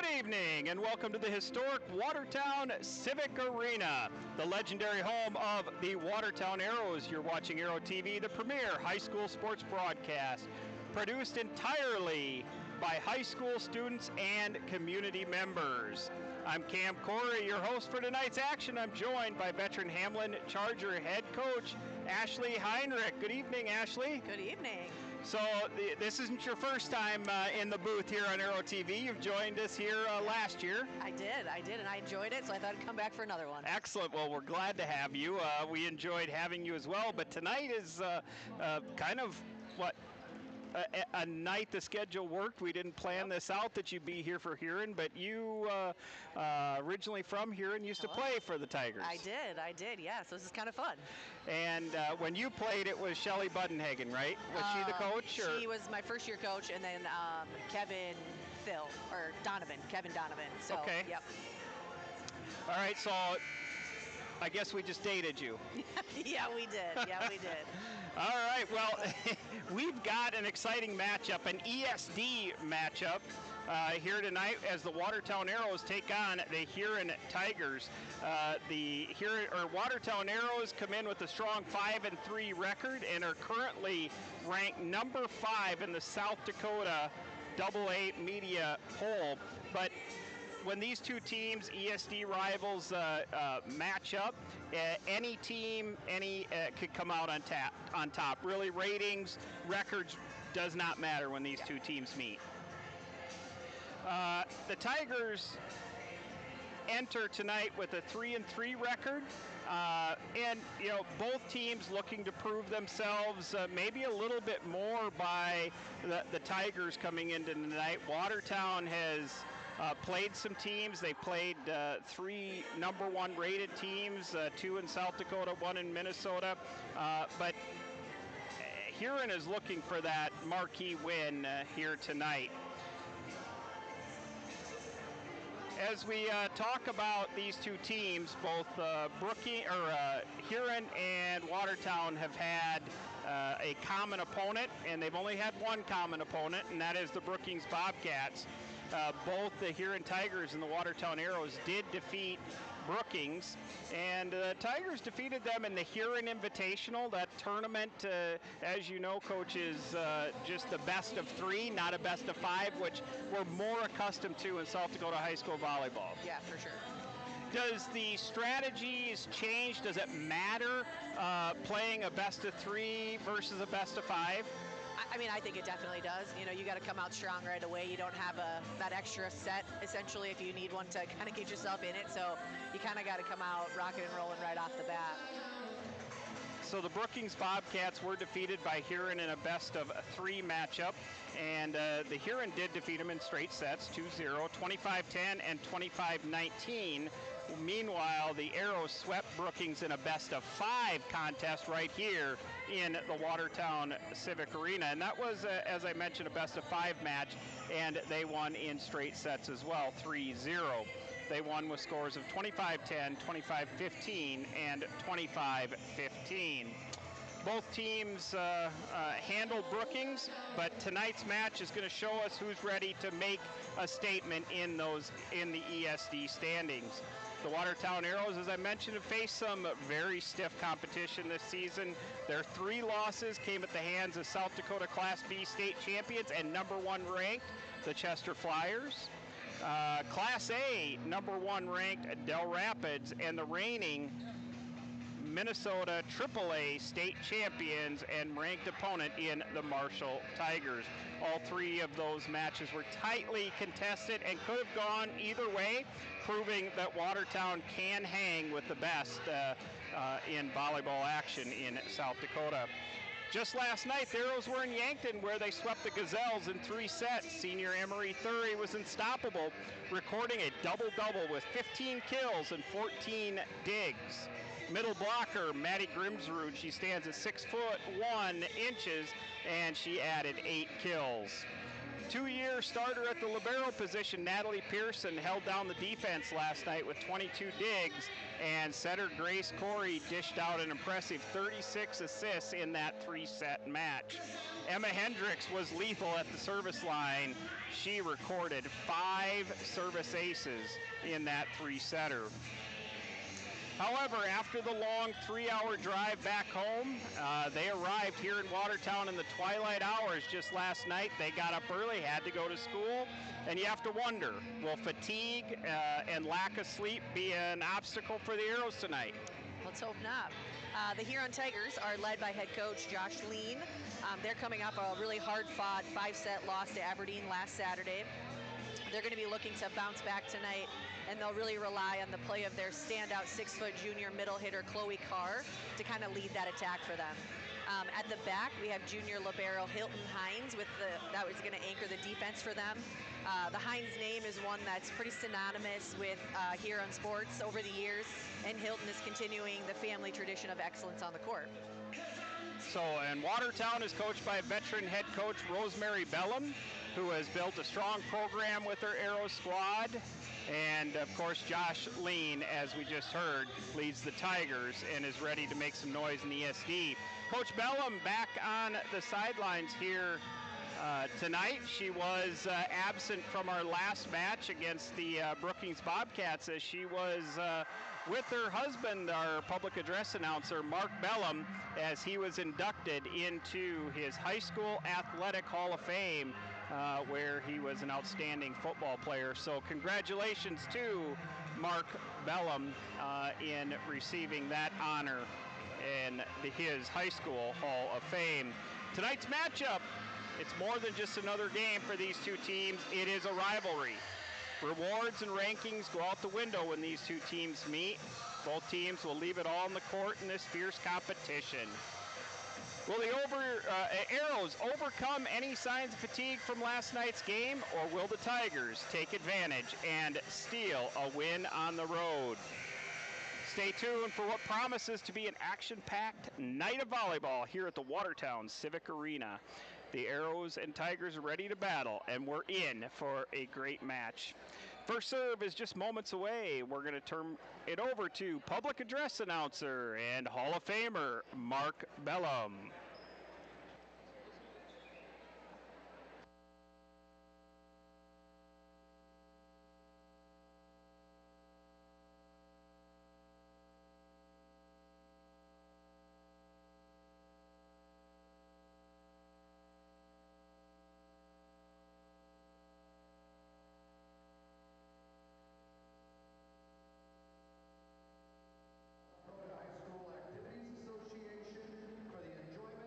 Good evening and welcome to the historic Watertown Civic Arena, the legendary home of the Watertown Arrows. You're watching Arrow TV, the premier high school sports broadcast, produced entirely by high school students and community members. I'm Cam Corey, your host for tonight's action. I'm joined by veteran Hamlin Charger head coach Ashley Heinrich. Good evening, Ashley. Good evening. So this isn't your first time in the booth here on Arrow TV. You've joined us here last year. I did, and I enjoyed it, so I thought I'd come back for another one. Excellent. Well, we're glad to have you. We enjoyed having you as well, but tonight is kind of what? A night the schedule worked. We didn't plan this out that you'd be here for Huron, but you originally from Huron, used to play for the Tigers. I did, yeah, so this is kind of fun. And when you played, it was Shelly Buddenhagen, right? Was she the coach? She was my first year coach, and then Kevin Donovan. So, okay. Yep. All right, so I guess we just dated you. Yeah, we did. All right, well, we've got an exciting matchup, an ESD matchup here tonight as the Watertown Arrows take on the Huron Tigers. The Watertown Arrows come in with a strong 5-3 record and are currently ranked number 5 in the South Dakota AA Media poll. But when these two teams, ESD rivals, match up, any team, could come out on top. Really, ratings, records does not matter when these two teams meet. The Tigers enter tonight with a 3-3 record, and both teams looking to prove themselves, maybe a little bit more by the Tigers coming into tonight. Watertown has played some teams. They played 3 number 1 rated teams, 2 in South Dakota, 1 in Minnesota. But Huron is looking for that marquee win here tonight. As we talk about these two teams, both Huron and Watertown have had a common opponent, and they've only had one common opponent, and that is the Brookings Bobcats. Both the Huron Tigers and the Watertown Arrows did defeat Brookings, and the Tigers defeated them in the Huron Invitational. That tournament, as you know, Coach, is just the best of 3, not a best of 5, which we're more accustomed to in South Dakota high school volleyball. Yeah, for sure. Does the strategies change? Does it matter playing a best of 3 versus a best of 5? I mean, I think it definitely does. You got to come out strong right away. You don't have that extra set, essentially, if you need one to kind of get yourself in it. So you kind of got to come out rocking and rolling right off the bat. So the Brookings Bobcats were defeated by Huron in a best of 3 matchup, and the Huron did defeat them in straight sets, 2-0, 25-10, and 25-19. Meanwhile, the Arrows swept Brookings in a best of 5 contest right here in the Watertown Civic Arena, and that was, as I mentioned, a best of 5 match, and they won in straight sets as well, 3-0. They won with scores of 25-10, 25-15, and 25-15. Both teams handled Brookings, but tonight's match is going to show us who's ready to make a statement in the ESD standings. The Watertown Arrows, as I mentioned, have faced some very stiff competition this season. Their 3 losses came at the hands of South Dakota Class B state champions and number 1 ranked, the Chester Flyers. Class A, number 1 ranked Del Rapids, and the reigning Minnesota AAA state champions and ranked opponent in the Marshall Tigers. All 3 of those matches were tightly contested and could have gone either way, proving that Watertown can hang with the best in volleyball action in South Dakota. Just last night, the Arrows were in Yankton, where they swept the Gazelles in 3 sets. Senior Emery Thury was unstoppable, recording a double-double with 15 kills and 14 digs. Middle blocker, Maddie Grimsrud, she stands at 6'1", and she added 8 kills. Two-year starter at the libero position, Natalie Pearson, held down the defense last night with 22 digs, and setter Grace Corey dished out an impressive 36 assists in that three-set match. Emma Hendricks was lethal at the service line. She recorded 5 service aces in that three-setter. However, after the long 3-hour drive back home, they arrived here in Watertown in the twilight hours just last night. They got up early, had to go to school, and you have to wonder, will fatigue and lack of sleep be an obstacle for the Arrows tonight? Let's hope not. The Huron Tigers are led by head coach Josh Lean. They're coming up a really hard-fought 5-set loss to Aberdeen last Saturday. They're going to be looking to bounce back tonight, and they'll really rely on the play of their standout 6-foot junior middle hitter Chloe Carr to kind of lead that attack for them. At the back, we have junior libero Hilton Hines that was going to anchor the defense for them. The Hines name is one that's pretty synonymous with Huron sports over the years, and Hilton is continuing the family tradition of excellence on the court. So, and Watertown is coached by veteran head coach Rosemary Bellum, who has built a strong program with her Arrow squad. And of course, Josh Lean, as we just heard, leads the Tigers and is ready to make some noise in the ESD. Coach Bellum back on the sidelines here tonight. She was absent from our last match against the Brookings Bobcats, as she was with her husband, our public address announcer, Mark Bellum, as he was inducted into his high school athletic Hall of Fame, where he was an outstanding football player. So congratulations to Mark Bellum in receiving that honor in his high school Hall of Fame. Tonight's matchup, it's more than just another game for these two teams. It is a rivalry. Rewards and rankings go out the window when these two teams meet. Both teams will leave it all on the court in this fierce competition. Will the Arrows overcome any signs of fatigue from last night's game, or will the Tigers take advantage and steal a win on the road? Stay tuned for what promises to be an action-packed night of volleyball here at the Watertown Civic Arena. The Arrows and Tigers are ready to battle, and we're in for a great match. First serve is just moments away. We're going to turn it over to public address announcer and Hall of Famer Mark Bellum. High School Activities Association for the enjoyment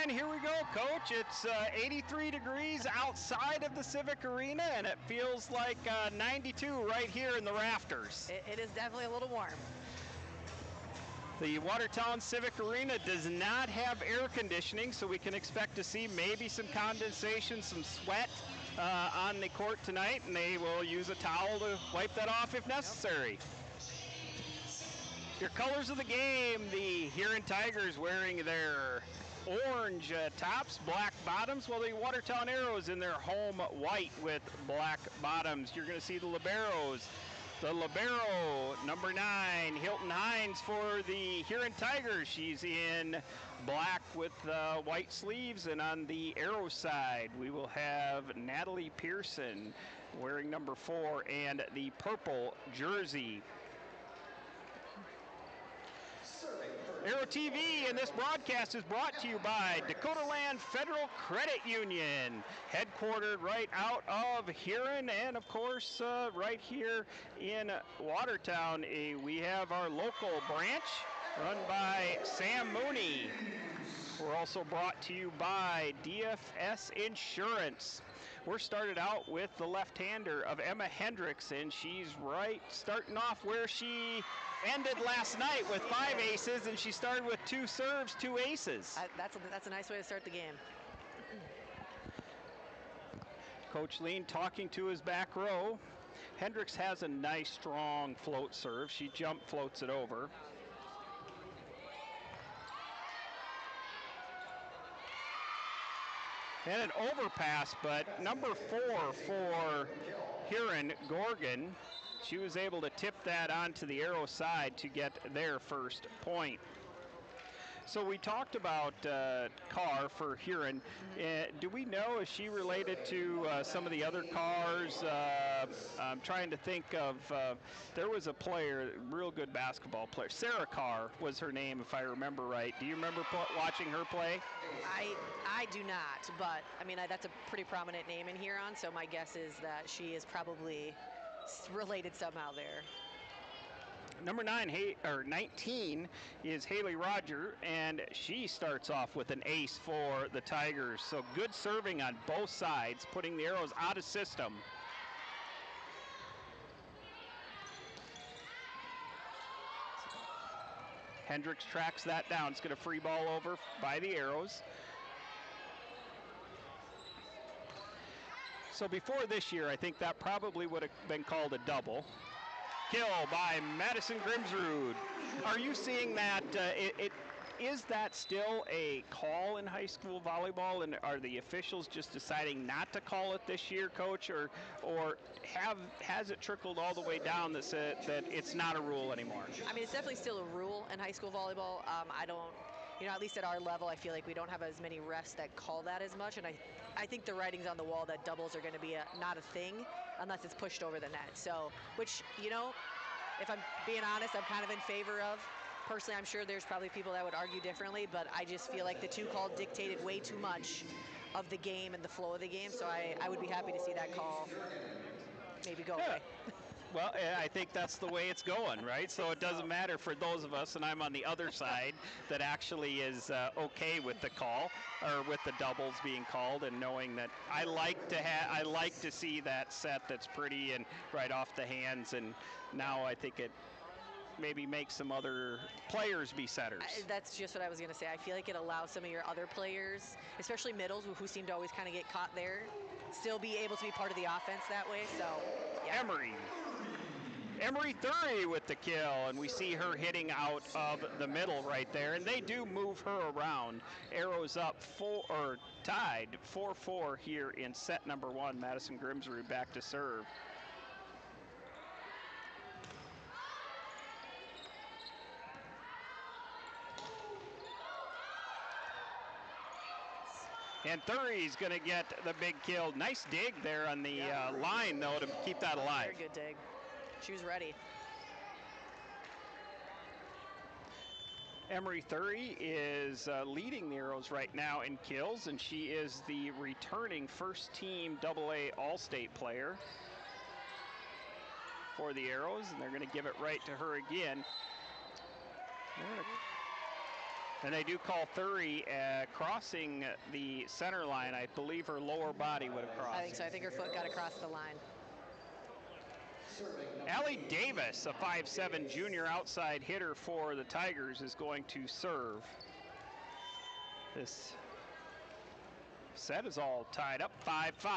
And here we go, Coach. It's 83 degrees outside of the Civic Arena, and it feels like 92 right here in the rafters. It is definitely a little warm. The Watertown Civic Arena does not have air conditioning, so we can expect to see maybe some condensation, some sweat on the court tonight, and they will use a towel to wipe that off if necessary. Your colors of the game, the Huron Tigers wearing their orange tops, black bottoms, while the Watertown Arrows in their home white with black bottoms. You're going to see the liberos. The libero, number 9, Hilton Hines for the Huron Tigers. She's in black with white sleeves, and on the arrow side, we will have Natalie Pearson wearing number 4 and the purple jersey. Aero TV, and this broadcast is brought to you by Dakota Land Federal Credit Union, headquartered right out of Huron, and of course right here in Watertown. We have our local branch run by Sam Mooney. We're also brought to you by DFS Insurance. We're started out with the left-hander of Emma Hendricks, and she's right starting off where she ended last night with 5 aces, and she started with 2 serves, 2 aces. That's a nice way to start the game. Coach Lean talking to his back row. Hendricks has a nice, strong float serve. She jump floats it over. And an overpass, but number 4 for Huron, Gorgon, she was able to tip that onto the arrow side to get their first point. So we talked about Carr for Huron. Do we know, is she related to some of the other Carrs? I'm trying to think of, there was a player, real good basketball player. Sarah Carr was her name, if I remember right. Do you remember watching her play? I do not, but I mean, that's a pretty prominent name in Huron, so my guess is that she is probably related somehow there. Number 19 is Haley Roger, and she starts off with an ace for the Tigers. So good serving on both sides, putting the arrows out of system. Hendricks tracks that down. It's going to free ball over by the arrows. So before this year, I think that probably would have been called a double. Kill by Madison Grimsrud. Are you seeing that? Is that still a call in high school volleyball, and are the officials just deciding not to call it this year, Coach, or has it trickled all the way down that it's not a rule anymore? I mean, it's definitely still a rule in high school volleyball. I don't, at least at our level, I feel like we don't have as many refs that call that as much, and I think the writing's on the wall that doubles are going to be not a thing unless it's pushed over the net. So, which, if I'm being honest, I'm kind of in favor of. Personally, I'm sure there's probably people that would argue differently, but I just feel like the 2 call dictated way too much of the game and the flow of the game, so I would be happy to see that call maybe go away. Well, I think that's the way it's going, right? So it doesn't matter for those of us, and I'm on the other side, that actually is okay with the call, or with the doubles being called, and knowing that I like to see that set that's pretty and right off the hands, and now I think it maybe makes some other players be setters. That's just what I was going to say. I feel like it allows some of your other players, especially middles, who seem to always kind of get caught there, still be able to be part of the offense that way. So, yeah. Emery Thury with the kill, and we see her hitting out of the middle right there, and they do move her around. Arrows up tied 4-4 here in set number 1. Madison Grimsrud back to serve. And Thury's going to get the big kill. Nice dig there on the line, though, to keep that alive. Very good dig. She was ready. Emery Thury is leading the Arrows right now in kills, and she is the returning first-team AA All-State player for the Arrows, and they're going to give it right to her again. And they do call Thury crossing the center line. I believe her lower body would have crossed. I think so. I think her foot got across the line. Allie Davis, a 5'7" junior outside hitter for the Tigers, is going to serve. This set is all tied up, 5-5.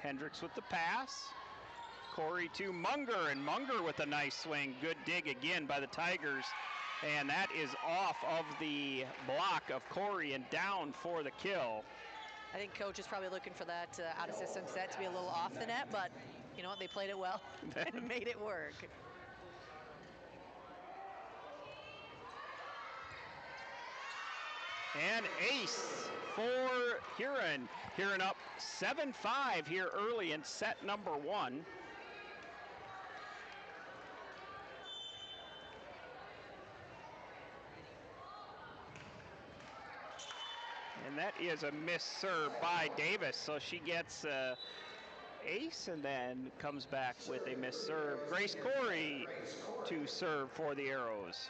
Hendricks with the pass. Corey to Munger, and Munger with a nice swing. Good dig again by the Tigers. And that is off of the block of Corey and down for the kill. I think coach is probably looking for that out-of-system set to be a little off the net, but you know what? They played it well and made it work. And ace for Huron. Huron up 7-5 here early in set number 1. And that is a missed serve by Davis, so she gets ace and then comes back with a missed serve. Grace Corey to serve for the Arrows.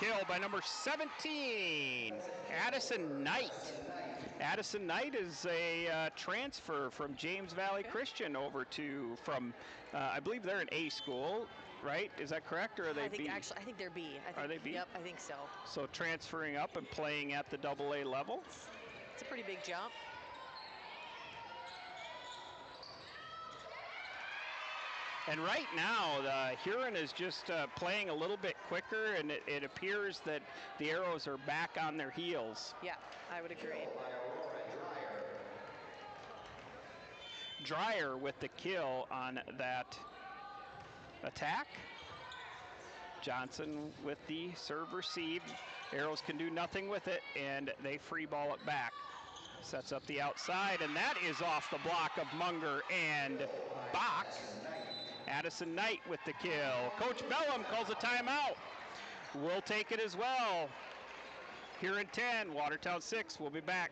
Kill by number 17, Addison Knight. Addison Knight is a transfer from James Valley Christian over to, I believe they're an A school, right? Is that correct, or are they B? Actually, I think they're B. Are they B? Yep, I think so. So transferring up and playing at the AA level. It's a pretty big jump. And right now, the Huron is just playing a little bit quicker, and it appears that the Arrows are back on their heels. Yeah, I would agree. Dreyer with the kill on that attack. Johnson with the serve received. Arrows can do nothing with it, and they free ball it back. Sets up the outside, and that is off the block of Munger and Bach. Addison Knight with the kill. Coach Bellum calls a timeout. We'll take it as well. Huron 10, Watertown 6. We'll be back.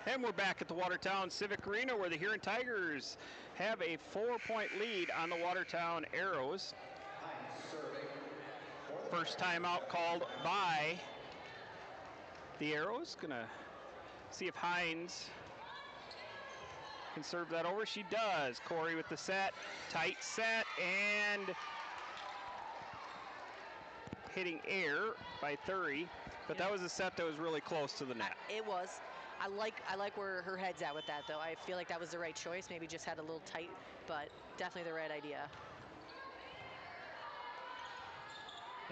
And we're back at the Watertown Civic Arena, where the Huron Tigers have a 4-point lead on the Watertown Arrows. First timeout called by the Arrows. Gonna see if Hines can serve that over. She does. Corey with the set, tight set, and hitting air by Thury. But that was a set that was really close to the net. It was. I like where her head's at with that, though. I feel like that was the right choice. Maybe just had a little tight, but definitely the right idea.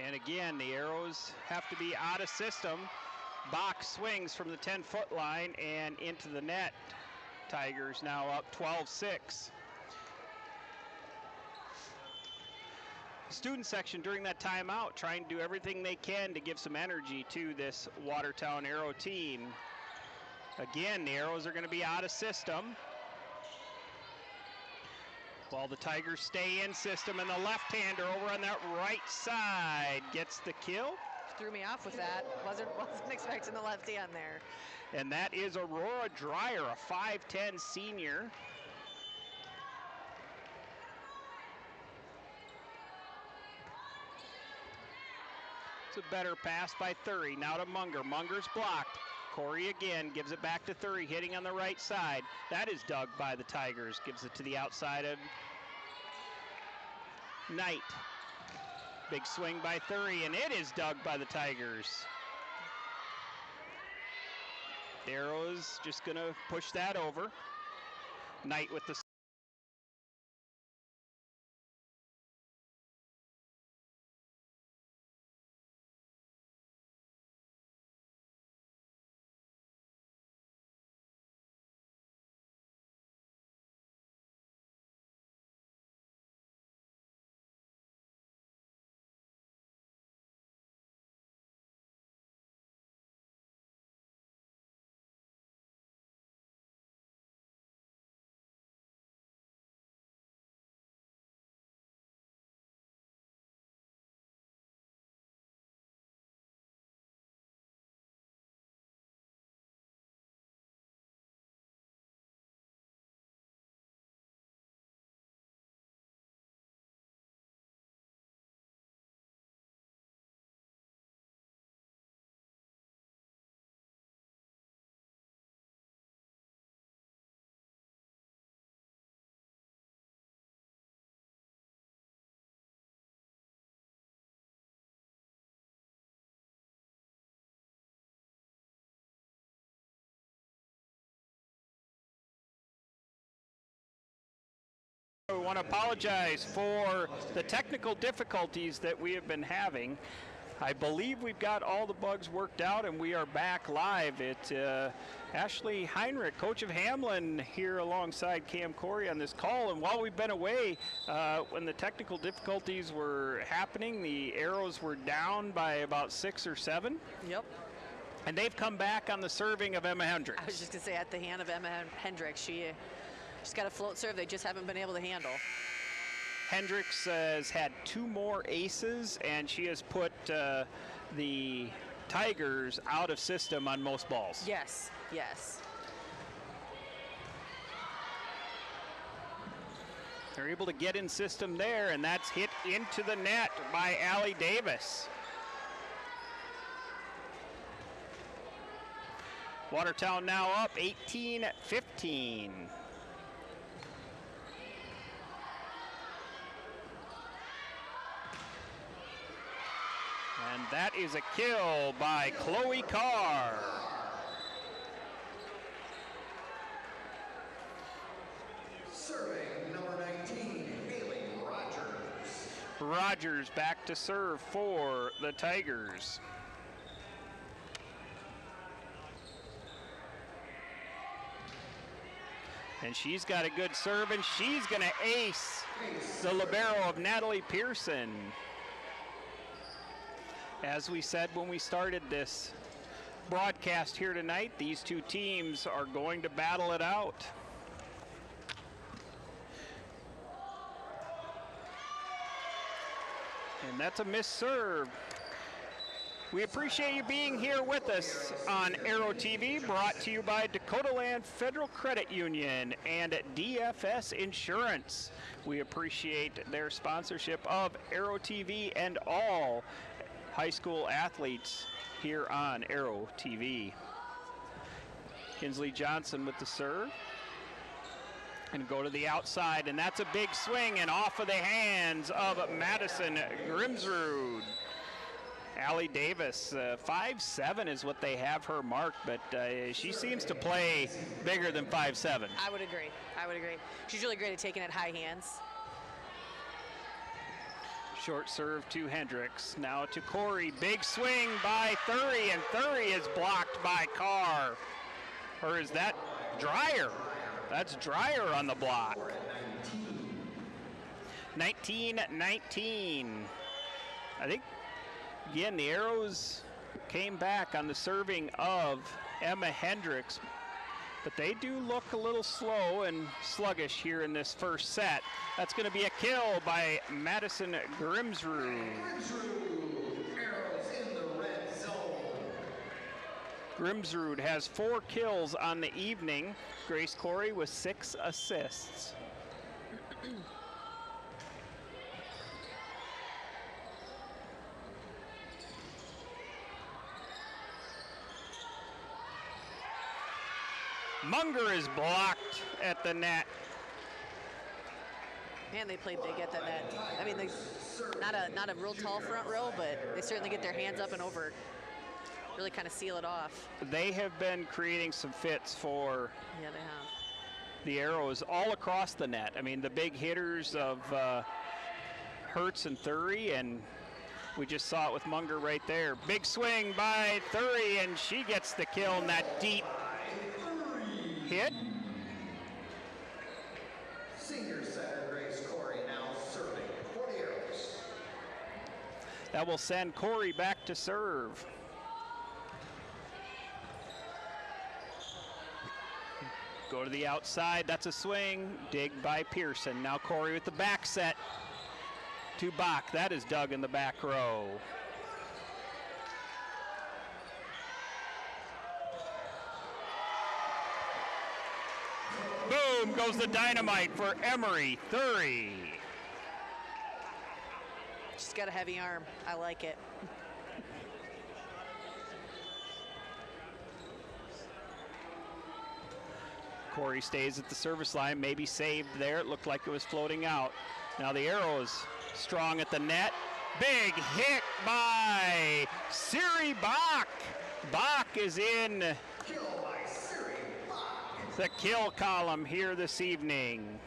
And again, the Arrows have to be out of system. Bach swings from the 10-foot line and into the net. Tigers now up 12-6. Student section during that timeout trying to do everything they can to give some energy to this Watertown Arrow team. Again, the Arrows are going to be out of system, while the Tigers stay in system, and the left-hander over on that right side gets the kill. Threw me off with that. Wasn't expecting the left hand there. And that is Aurora Dreyer, a 5'10" senior. It's a better pass by Thury. Now to Munger. Munger's blocked. Corey again gives it back to Thury, hitting on the right side. That is dug by the Tigers. Gives it to the outside of Knight. Big swing by Thury, and it is dug by the Tigers. Arrows just going to push that over. Knight with the We want to apologize for the technical difficulties that we have been having. I believe we've got all the bugs worked out and we are back live. It's Ashley Heinrich, coach of Hamlin, here alongside Cam Corey on this call. And while we've been away, when the technical difficulties were happening, the arrows were down by about 6 or 7. Yep. And they've come back on the serving of Emma Hendricks. I was just going to say, at the hand of Emma Hendricks. She's got a float serve they just haven't been able to handle. Hendricks has had 2 more aces, and she has put the Tigers out of system on most balls. Yes, yes. They're able to get in system there, and that's hit into the net by Allie Davis. Watertown now up 18-15. And that is a kill by Chloe Carr. Serving number 19, Haley Rogers. Rogers back to serve for the Tigers. And she's got a good serve, and she's going to ace the libero of Natalie Pearson. As we said when we started this broadcast here tonight, these two teams are going to battle it out. And that's a missed serve. We appreciate you being here with us on Aero TV, brought to you by Dakota Land Federal Credit Union and DFS Insurance. We appreciate their sponsorship of Aero TV and all high school athletes here on Aero TV. Kinsley Johnson with the serve. And go to the outside, and that's a big swing and off of the hands of Madison Grimsrud. Allie Davis, 5'7" is what they have her marked, but she seems to play bigger than 5'7". I would agree. I would agree. She's really great at taking it high hands. Short serve to Hendricks. Now to Corey. Big swing by Thury, and Thury is blocked by Carr. Or is that Dreyer? That's Dreyer on the block. 19-19. I think, again, the arrows came back on the serving of Emma Hendricks, but they do look a little slow and sluggish here in this first set. That's going to be a kill by Madison Grimsrud. Grimsrud has 4 kills on the evening. Grace Corey with 6 assists. Munger is blocked at the net. Man, they played big at the net. I mean, they not a real tall front row, but they certainly get their hands up and over, really kind of seal it off. They have been creating some fits for Yeah, they have. the Arrows all across the net. I mean, the big hitters of Hertz and Thury, and we just saw it with Munger right there. Big swing by Thury, and she gets the kill in that deep hit. Senior setter Grace Corey now serving for the Arrows. That will send Corey back to serve. Go to the outside, that's a swing. Dig by Pearson. Now Corey with the back set to Bach. That is dug in the back row. Boom goes the dynamite for Emery Thury. She's got a heavy arm. I like it. Corey stays at the service line, maybe saved there. It looked like it was floating out. Now the Arrows strong at the net. Big hit by Siri Bach. Bach is in Kill by Siri Bach. the kill column here this evening.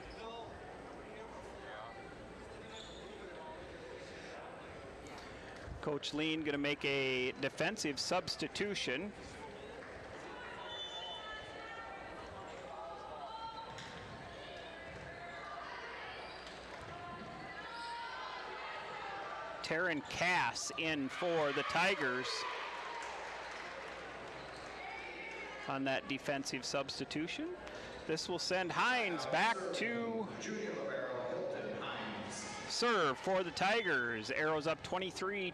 Coach Lean going to make a defensive substitution. Taryn Cass in for the Tigers on that defensive substitution. This will send Hines back to serve for the Tigers. Arrows up 23-21.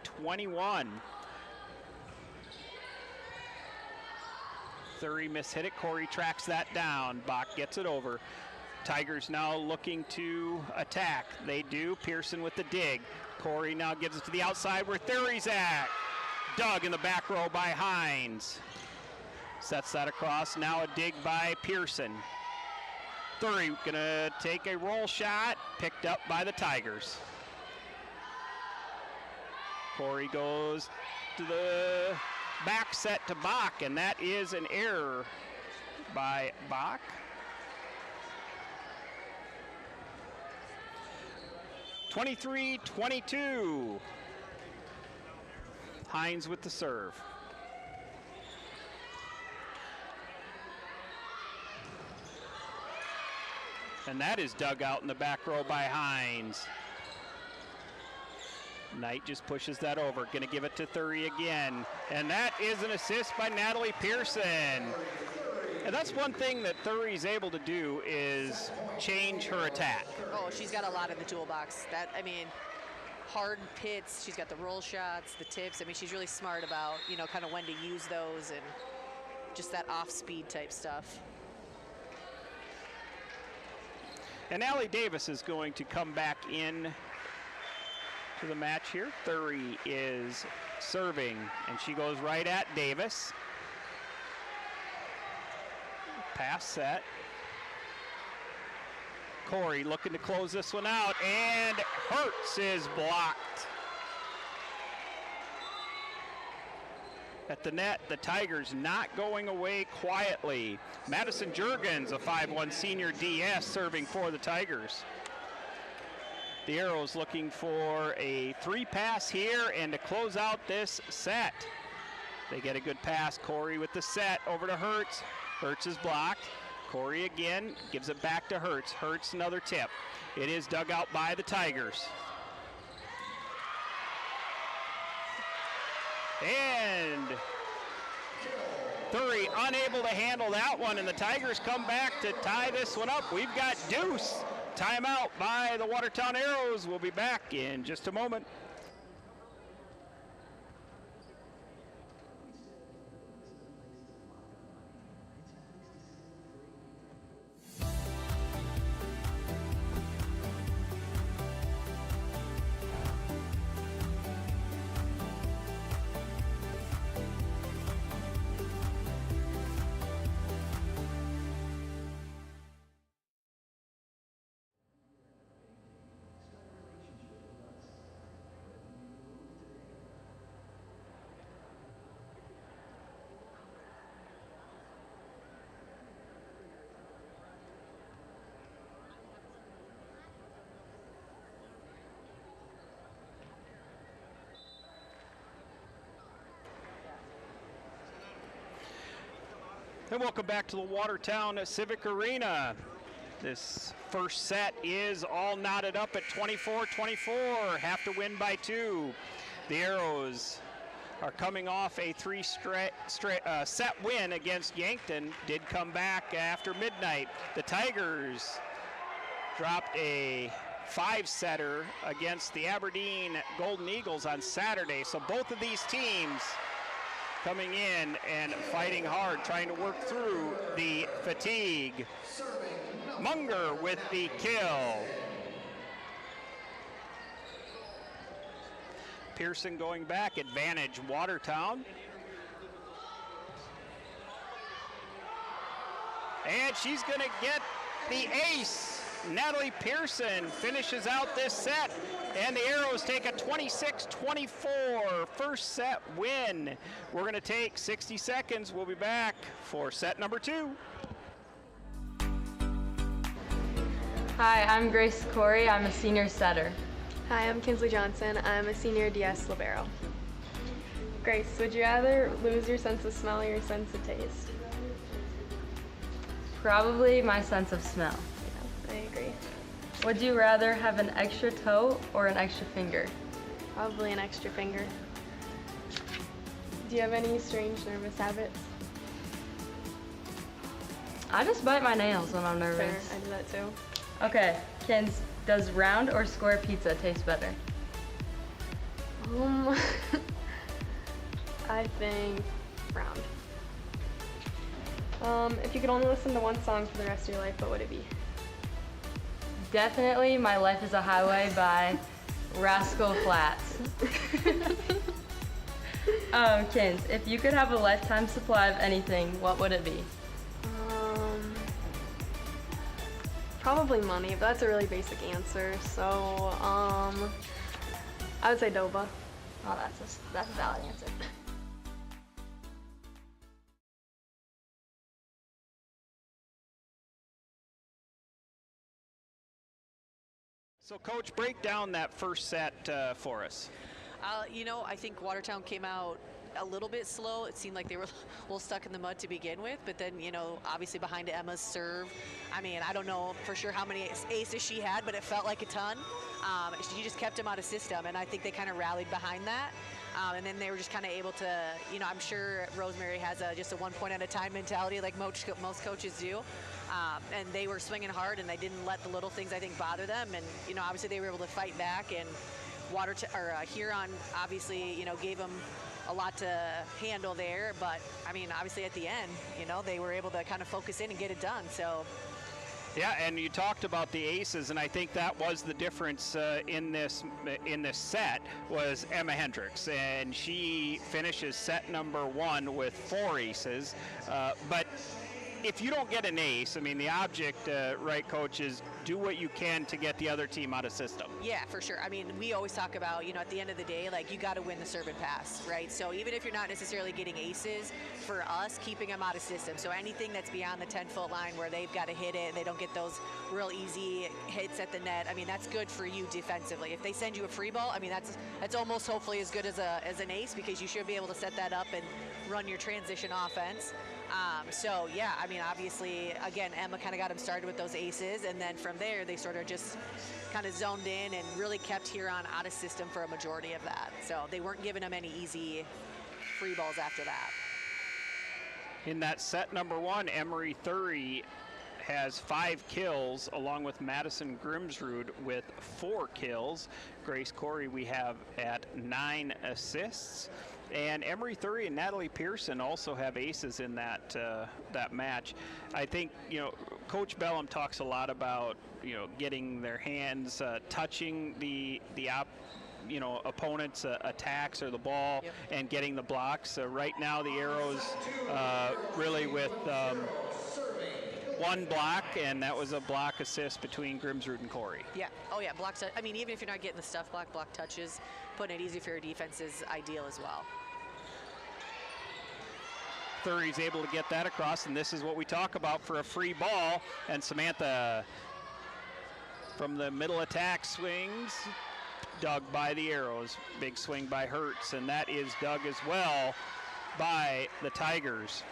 Thury mishit it. Corey tracks that down. Bach gets it over. Tigers now looking to attack. They do. Pearson with the dig. Corey now gives it to the outside where Thury's at. Dug in the back row by Hines. Sets that across. Now a dig by Pearson. Thury gonna take a roll shot. Picked up by the Tigers. Corey goes to the back set to Bach, and that is an error by Bach. (23-22). Hines with the serve. And that is dug out in the back row by Hines. Knight just pushes that over. Going to give it to Thury again. And that is an assist by Natalie Pearson. And that's one thing that Thury's able to do is change her attack. Oh, she's got a lot in the toolbox. That, I mean, hard hits. She's got the roll shots, the tips. I mean, she's really smart about, you know, kind of when to use those and just that off-speed type stuff. And Allie Davis is going to come back in to the match here. Thury is serving, and she goes right at Davis. Pass set. Corey looking to close this one out, and Hertz is blocked. At the net, the Tigers not going away quietly. Madison Juergens, a 5'1" senior DS, serving for the Tigers. The Arrows looking for a 3-pass here and to close out this set. They get a good pass. Corey with the set over to Hertz. Hertz is blocked. Corey again gives it back to Hertz. Hertz another tip. It is dug out by the Tigers. And Thury unable to handle that one, and the Tigers come back to tie this one up. We've got deuce. Timeout by the Watertown Arrows. We'll be back in just a moment. And welcome back to the Watertown Civic Arena. This first set is all knotted up at 24-24, have to win by 2. The Arrows are coming off a 3-set win against Yankton, did come back after midnight. The Tigers dropped a 5-setter against the Aberdeen Golden Eagles on Saturday. So both of these teams coming in and fighting hard, trying to work through the fatigue. Munger with the kill. Pearson going back, advantage Watertown. And she's going to get the ace. Natalie Pearson finishes out this set, and the Arrows take a 26-24 first set win. We're going to take 60 seconds. We'll be back for set number 2. Hi, I'm Grace Corey. I'm a senior setter. Hi, I'm Kinsley Johnson. I'm a senior DS libero. Grace, would you rather lose your sense of smell or your sense of taste? Probably my sense of smell. Yeah, I agree. Would you rather have an extra toe or an extra finger? Probably an extra finger. Do you have any strange nervous habits? I just bite my nails when I'm nervous. Fair, I do that too. Okay, Kins, does round or square pizza taste better? I think round. If you could only listen to one song for the rest of your life, what would it be? Definitely My Life is a Highway by Rascal Flatts. Kins, if you could have a lifetime supply of anything, what would it be? Probably money, but that's a really basic answer. So, I would say Doba. Oh, that's a valid answer. So, Coach, break down that first set for us. I think Watertown came out a little bit slow. It seemed like they were a little stuck in the mud to begin with, but then, obviously behind Emma's serve, I don't know for sure how many aces she had, but it felt like a ton. She just kept them out of system, and I think they kind of rallied behind that. And then they were just kind of able to, I'm sure Rosemary has just a 1 point at a time mentality like most coaches do. And they were swinging hard, and they didn't let the little things, I think, bother them. And, obviously they were able to fight back, and Huron obviously, gave them a lot to handle there. But, obviously at the end, they were able to kind of focus in and get it done. So. Yeah, and you talked about the aces, and I think that was the difference in this set was Emma Hendricks, and she finishes set number 1 with 4 aces. But if you don't get an ace, the object, right, Coach, is do what you can to get the other team out of system. Yeah, for sure. We always talk about, at the end of the day, like, you got to win the serve and pass, right? So even if you're not necessarily getting aces, for us, keeping them out of system. So anything that's beyond the 10-foot line where they've got to hit it and they don't get those real easy hits at the net, that's good for you defensively. If they send you a free ball, that's almost hopefully as good as an ace, because you should be able to set that up and run your transition offense. So yeah, obviously, again, Emma kind of got them started with those aces, and then from there they sort of just kind of zoned in and really kept Huron out of system for a majority of that. So they weren't giving them any easy free balls after that. In that set number 1, Emery Thury has 5 kills, along with Madison Grimsrud with 4 kills. Grace Corey we have at 9 assists. And Emery Thury and Natalie Pearson also have aces in that match. I think, Coach Bellum talks a lot about, getting their hands touching the opponent's attacks or the ball, yep, and getting the blocks. Right now the Arrows really with 1 block, and that was a block assist between Grimsrud and Corey. Yeah. Oh, yeah. Blocks. Even if you're not getting the stuff block touches, putting it easy for your defense is ideal as well. Thury's able to get that across, and this is what we talk about for a free ball. And Samantha from the middle attack swings, dug by the Arrows. Big swing by Hertz, and that is dug as well by the Tigers.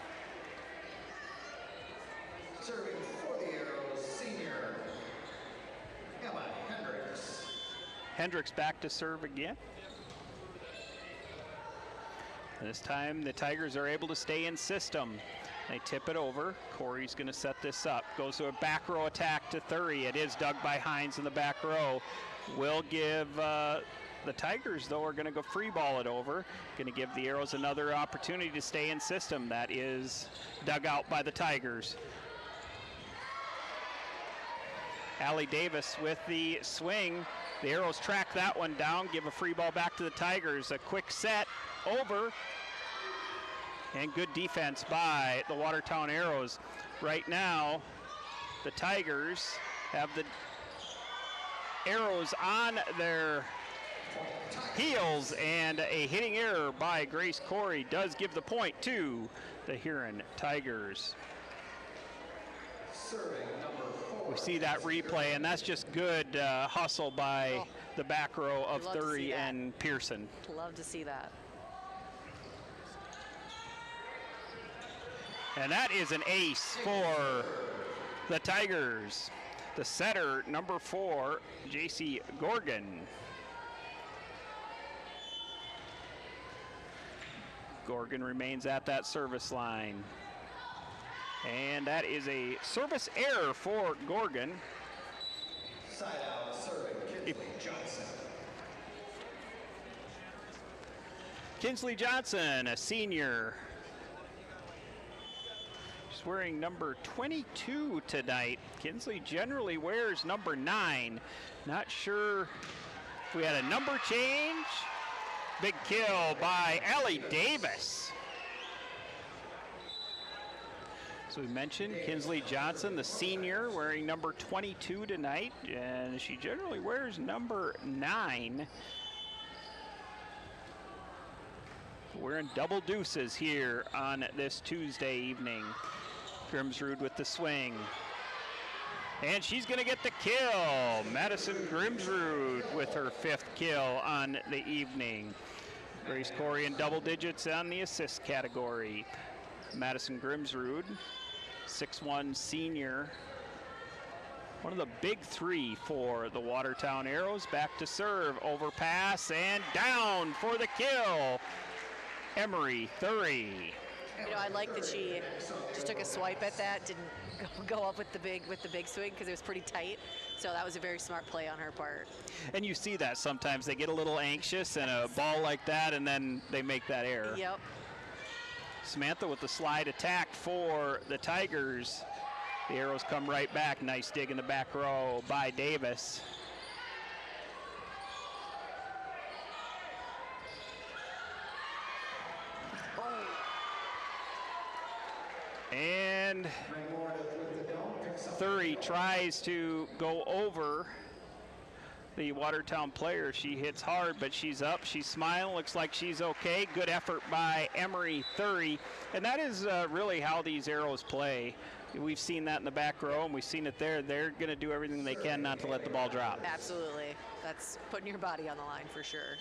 Serving for the Arrows, senior Emma Hendricks. Hendricks back to serve again. This time the Tigers are able to stay in system. They tip it over. Corey's going to set this up. Goes to a back row attack to Thury. It is dug by Hines in the back row. Will give the Tigers, though, are going to go free ball it over. Going to give the Arrows another opportunity to stay in system. That is dug out by the Tigers. Allie Davis with the swing. The Arrows track that one down, give a free ball back to the Tigers. A quick set over. And good defense by the Watertown Arrows. Right now, the Tigers have the Arrows on their heels, and a hitting error by Grace Corey does give the point to the Huron Tigers. We see that replay, and that's just good hustle by the back row of Thury and Pearson. Love to see that. And that is an ace for the Tigers. The setter, number 4, J.C. Gorgon. Gorgon remains at that service line. And that is a service error for Gorgon. Side out serving Kinsley Johnson. Kinsley Johnson, a senior. She's wearing number 22 tonight. Kinsley generally wears number 9. Not sure if we had a number change. Big kill by Allie Davis. So we mentioned Kinsley Johnson, the senior, wearing number 22 tonight, and she generally wears number 9. We're in double deuces here on this Tuesday evening. Grimsrud with the swing. And she's going to get the kill. Madison Grimsrud with her 5th kill on the evening. Grace Corey in double digits on the assist category. Madison Grimsrud, 6'1" senior. One of the big 3 for the Watertown Arrows. Back to serve, overpass, and down for the kill. Emery Thury. You know, I like that she just took a swipe at that, didn't go up with the big swing because it was pretty tight. So that was a very smart play on her part. And you see that sometimes they get a little anxious and a ball like that, and then they make that error. Yep. Samantha with the slide attack for the Tigers. The Arrows come right back. Nice dig in the back row by Davis. And Thury tries to go over the Watertown player. She hits hard, but she's up. She's smiling. Looks like she's okay. Good effort by Emery Thury. And that is really how these Arrows play. We've seen that in the back row, and we've seen it there. They're going to do everything they can not to let the ball drop. Absolutely. That's putting your body on the line for sure.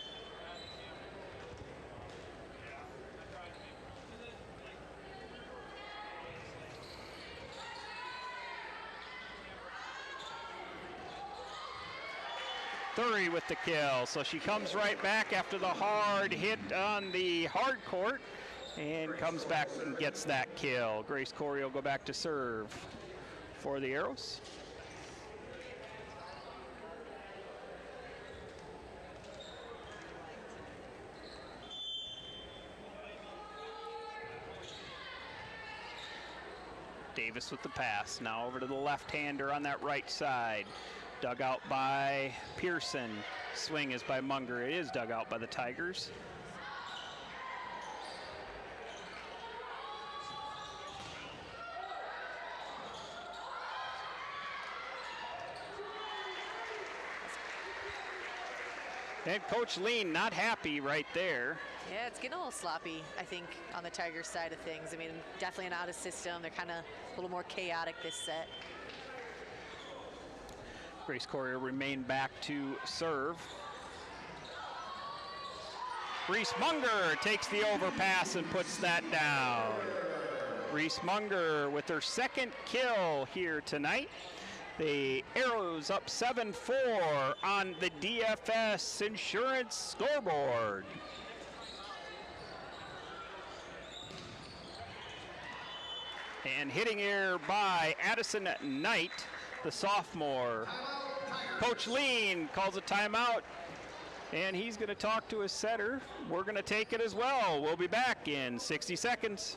Thury with the kill. So she comes right back after the hard hit on the hard court and comes back and gets that kill. Grace Corey will go back to serve for the Arrows. Davis with the pass. Now over to the left-hander on that right side. Dug out by Pearson. Swing is by Munger. It is dug out by the Tigers. And Coach Lean not happy right there. Yeah, it's getting a little sloppy, I think, on the Tigers side of things. I mean, definitely an out of system. They're kind of a little more chaotic this set. Grace Corey remain back to serve. Reese Munger takes the overpass and puts that down. Reese Munger with her second kill here tonight. The Arrows up 7-4 on the DFS Insurance scoreboard. And hitting here by Addison Knight, the sophomore. Coach Lean calls a timeout, and he's going to talk to his setter. We're going to take it as well. We'll be back in 60 seconds.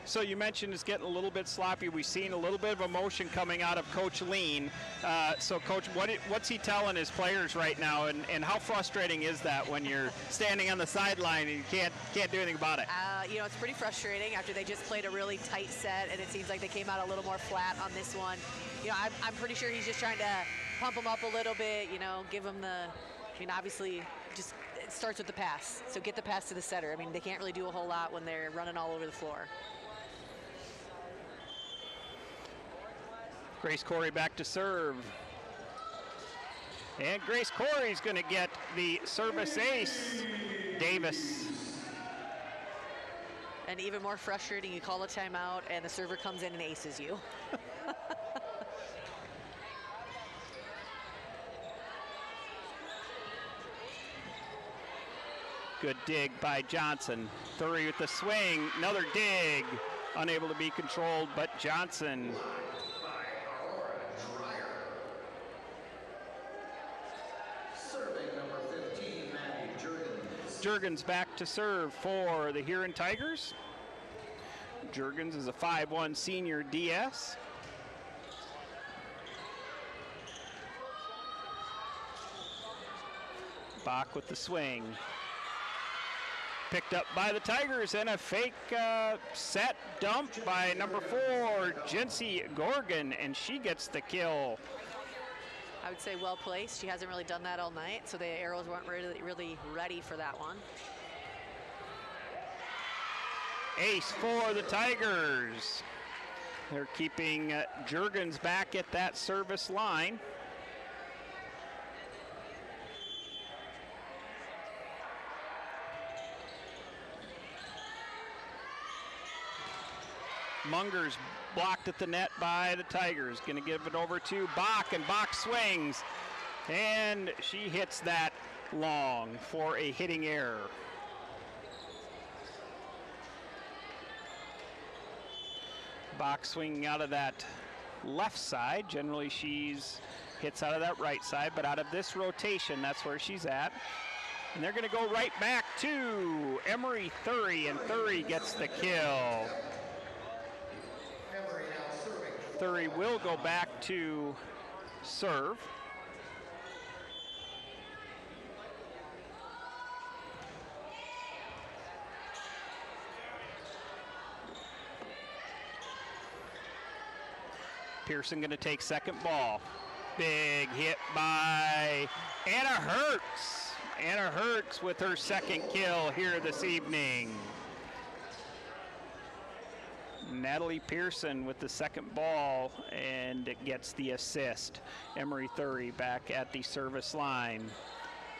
So you mentioned it's getting a little bit sloppy. We've seen a little bit of emotion coming out of Coach Lean. So Coach, what's he telling his players right now, and how frustrating is that when you're standing on the sideline and you can't do anything about it? You know, it's pretty frustrating after they just played a really tight set, and it seems like they came out a little more flat on this one. You know, I'm pretty sure he's just trying to pump them up a little bit, you know, give them the, I mean, obviously just it starts with the pass. So get the pass to the setter. I mean, they can't really do a whole lot when they're running all over the floor. Grace Corey back to serve. And Grace Corey's going to get the service ace. Davis. And even more frustrating, you call a timeout and the server comes in and aces you. Good dig by Johnson. Thury with the swing, another dig. Unable to be controlled, but Johnson. Jurgens back to serve for the Huron Tigers. Jurgens is a 5'1" senior DS. Bach with the swing. Picked up by the Tigers, and a fake set dump by number 4, Jency Gorgon, and she gets the kill. I would say well placed. She hasn't really done that all night, so the Arrows weren't really ready for that one. Ace for the Tigers. They're keeping Jurgens back at that service line. Munger's blocked at the net by the Tigers. Going to give it over to Bach, and Bach swings. And she hits that long for a hitting error. Bach swinging out of that left side. Generally she's hits out of that right side, but out of this rotation, that's where she's at. And they're going to go right back to Emery Thury, and Thury gets the kill. Thury will go back to serve. Pearson going to take second ball. Big hit by Anna Hertz. Anna Hertz with her second kill here this evening. Natalie Pearson with the second ball, and it gets the assist. Emery Thury back at the service line.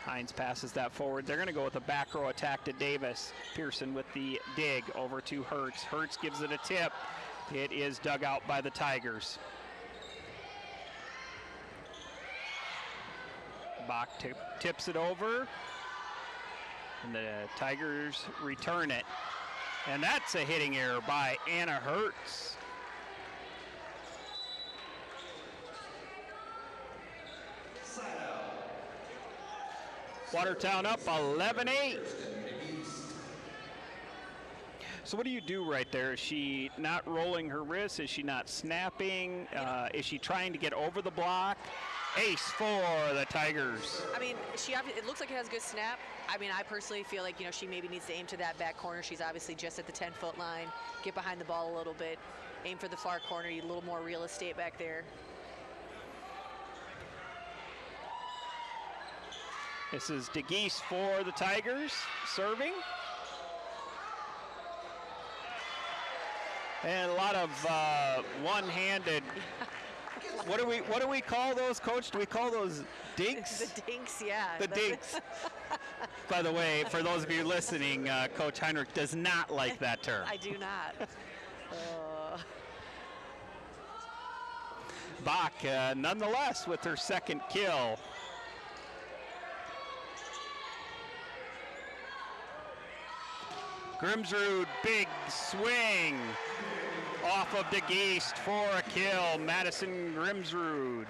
Hines passes that forward. They're going to go with a back row attack to Davis. Pearson with the dig over to Hertz. Hertz gives it a tip. It is dug out by the Tigers. Bach tips it over, and the Tigers return it. And that's a hitting error by Anna Hertz. Watertown up 11-8. So what do you do right there? Is she not rolling her wrist? Is she not snapping? Is she trying to get over the block? Ace for the Tigers. I mean, it looks like it has good snap. I mean, I personally feel like, you know, she maybe needs to aim to that back corner. She's obviously just at the 10-foot line. Get behind the ball a little bit. Aim for the far corner. You need a little more real estate back there. This is DeGeese for the Tigers, serving. And a lot of one-handed. What do we call those, Coach? Do we call those dinks? The dinks, yeah. The dinks. By the way, for those of you listening, Coach Heinrich does not like that term. I do not. Bach, nonetheless, with her second kill. Grimsrud, big swing off of DeGeest for a kill. Madison Grimsrud.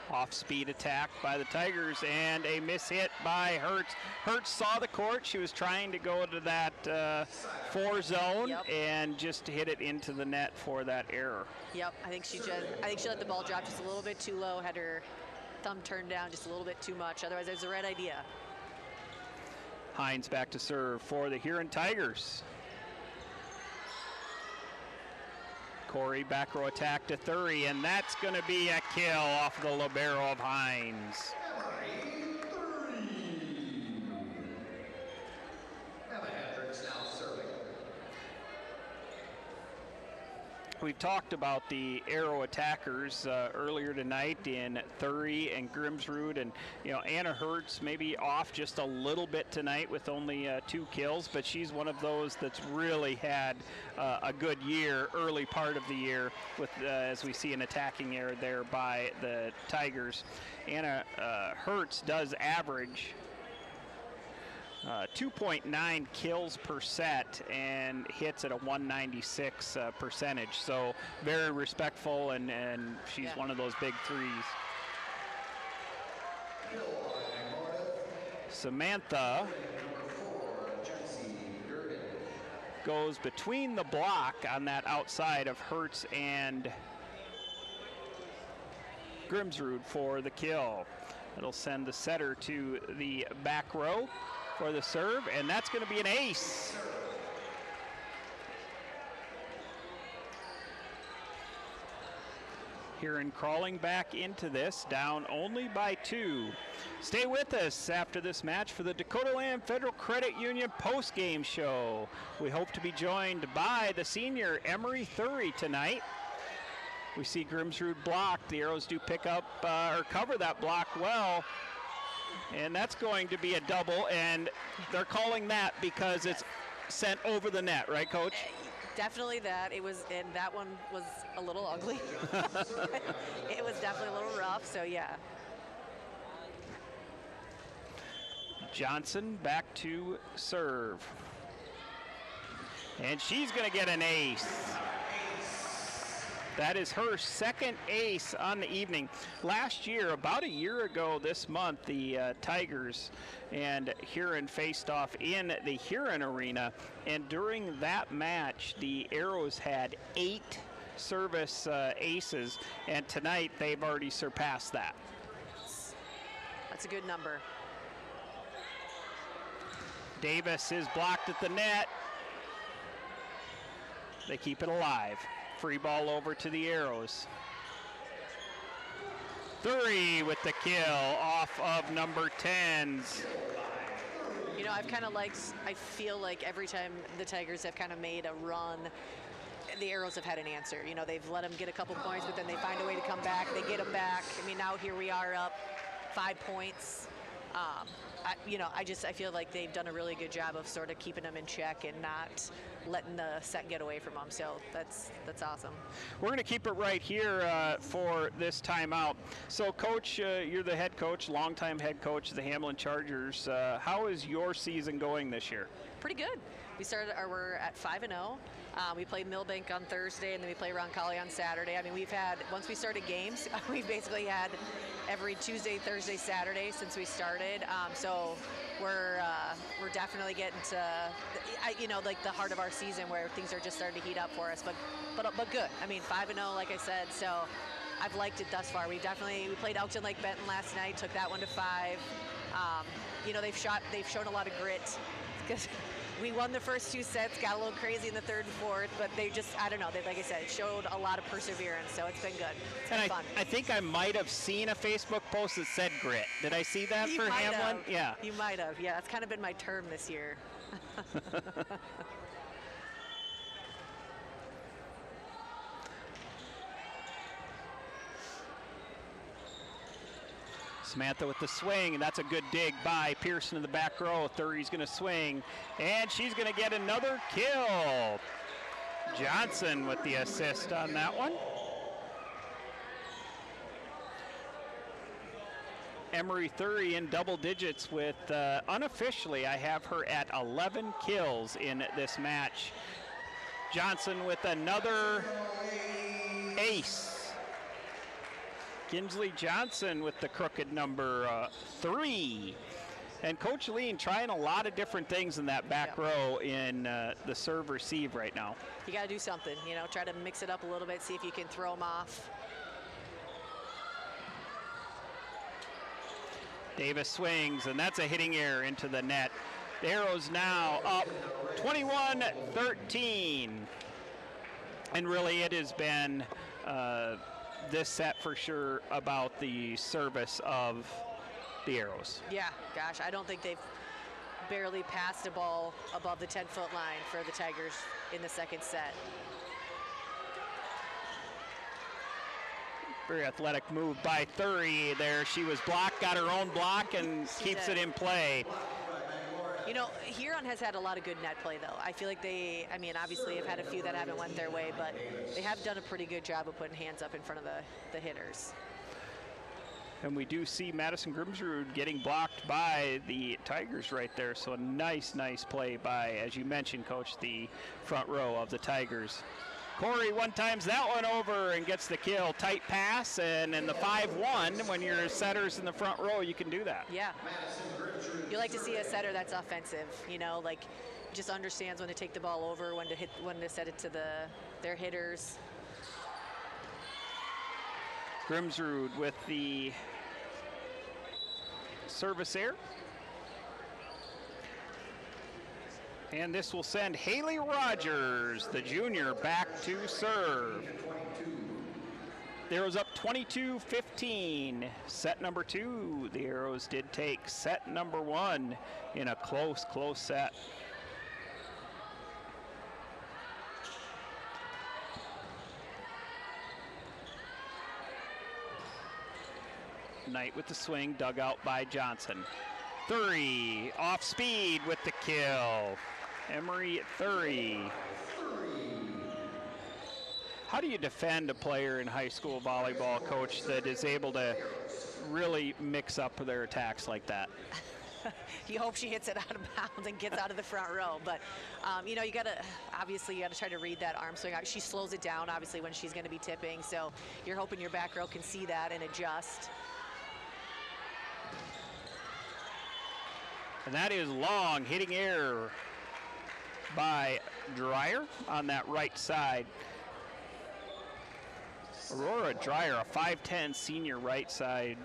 Off-speed attack by the Tigers and a mishit by Hertz. Hertz saw the court. She was trying to go to that 4 zone and just hit it into the net for that error. Yep, I think she let the ball drop just a little bit too low, had her thumb turned down just a little bit too much. Otherwise, it was the right idea. Hines back to serve for the Huron Tigers. Corey back row attack to Thury, and that's going to be a kill off the libero of Hines. We've talked about the arrow attackers earlier tonight in Thury and Grimsrud, and you know, Anna Hertz maybe off just a little bit tonight with only 2 kills, but she's one of those that's really had a good year, early part of the year, with as we see an attacking error there by the Tigers. Anna Hertz does average 2.9 kills per set and hits at a 196 percentage. So very respectful, and she's one of those big threes. Samantha goes between the block on that outside of Hertz and Grimsrud for the kill. It'll send the setter to the back row for the serve, and that's going to be an ace. Huron crawling back into this, down only by 2. Stay with us after this match for the Dakota Land Federal Credit Union post-game show. We hope to be joined by the senior Emery Thury tonight. We see Grimsrud block. The arrows do pick up or cover that block well. And that's going to be a double, and they're calling that because it's sent over the net, right, Coach? Definitely that. It was, and that one was a little ugly. It was definitely a little rough, so yeah. Johnson back to serve. And she's going to get an ace. That is her second ace on the evening. Last year, about a year ago this month, the Tigers and Huron faced off in the Huron Arena, and during that match, the Arrows had 8 service aces, and tonight they've already surpassed that. That's a good number. Davis is blocked at the net. They keep it alive. Free ball over to the Arrows. Thury with the kill off of number 10s. You know, I feel like every time the Tigers have kind of made a run, the Arrows have had an answer. You know, they've let them get a couple points, but then they find a way to come back. They get them back. I mean, now here we are up 5 points. I feel like they've done a really good job of sort of keeping them in check and not letting the set get away from them. So that's awesome. We're going to keep it right here for this timeout. So, Coach, you're the head coach, longtime head coach of the Hamlin Chargers. How is your season going this year? Pretty good. we're at 5-0. We played Millbank on Thursday, and then we play Roncalli on Saturday. I mean, once we started games, we've basically had every Tuesday, Thursday, Saturday since we started. So we're definitely getting to, like the heart of our season where things are just starting to heat up for us. But good. I mean, 5-0, like I said. So I've liked it thus far. We played Elkton Lake Benton last night, took that one to 5. They've shown a lot of grit because we won the first 2 sets, got a little crazy in the 3rd and 4th, but they just, I don't know, like I said, it showed a lot of perseverance, so it's been good. It's been fun. I think I might have seen a Facebook post that said grit. Did I see that You for might Hamlin? have. Yeah. You might have, yeah. That's kind of been my term this year. Samantha with the swing, and that's a good dig by Pearson in the back row. Thury's going to swing, and she's going to get another kill. Johnson with the assist on that one. Emery Thury in double digits with, unofficially, I have her at 11 kills in this match. Johnson with another ace. Kinsley Johnson with the crooked number 3. And Coach Lean trying a lot of different things in that back row in the serve receive right now. You got to do something, try to mix it up a little bit, see if you can throw them off. Davis swings, and that's a hitting error into the net. The Arrows now up 21-13. And really it has been this set for sure about the service of the Arrows. Yeah, gosh, I don't think they've barely passed a ball above the 10-foot line for the Tigers in the second set. Very athletic move by Thury there. She was blocked, got her own block, and keeps it in play. Huron has had a lot of good net play, though. I feel like obviously have had a few that haven't went their way, but they have done a pretty good job of putting hands up in front of the hitters. And we do see Madison Grimsrud getting blocked by the Tigers right there. So a nice play by, as you mentioned, Coach, the front row of the Tigers. Corey one-times that one over and gets the kill. Tight pass, and in the 5-1, when you're setters in the front row, you can do that. Yeah. You like to see a setter that's offensive, just understands when to take the ball over, when to set it to their hitters. Grimsrud with the service error. And this will send Haley Rogers, the junior, back to serve. The Arrows up 22-15. Set number 2, the Arrows did take set number 1 in a close set. Knight with the swing, dug out by Johnson. Thury off speed with the kill. Emery Thury. How do you defend a player in high school volleyball, Coach, that is able to really mix up their attacks like that? You hope she hits it out of bounds and gets out of the front row. But, you got to try to read that arm swing. She slows it down, obviously, when she's going to be tipping. So you're hoping your back row can see that and adjust. And that is long, hitting error by Dreyer on that right side. Aurora Dreyer, a 5'10" senior right side.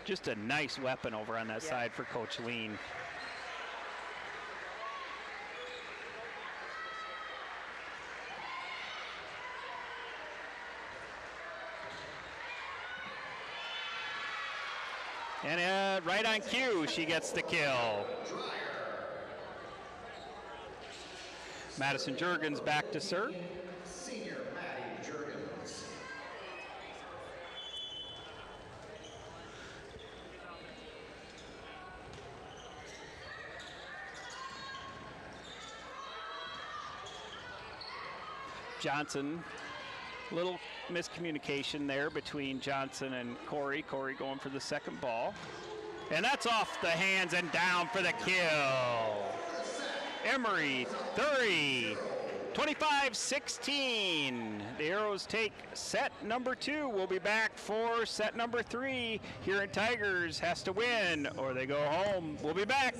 Just a nice weapon over on that side for Coach Lean. And right on cue, she gets the kill. Madison Jurgens back to serve. Senior Maddie Jurgens. Johnson, little miscommunication there between Johnson and Corey. Corey going for the second ball. And that's off the hands and down for the kill. Emory 30. 25-16. The Arrows take set number 2. We'll be back for set number 3. Huron Tigers has to win or they go home. We'll be back.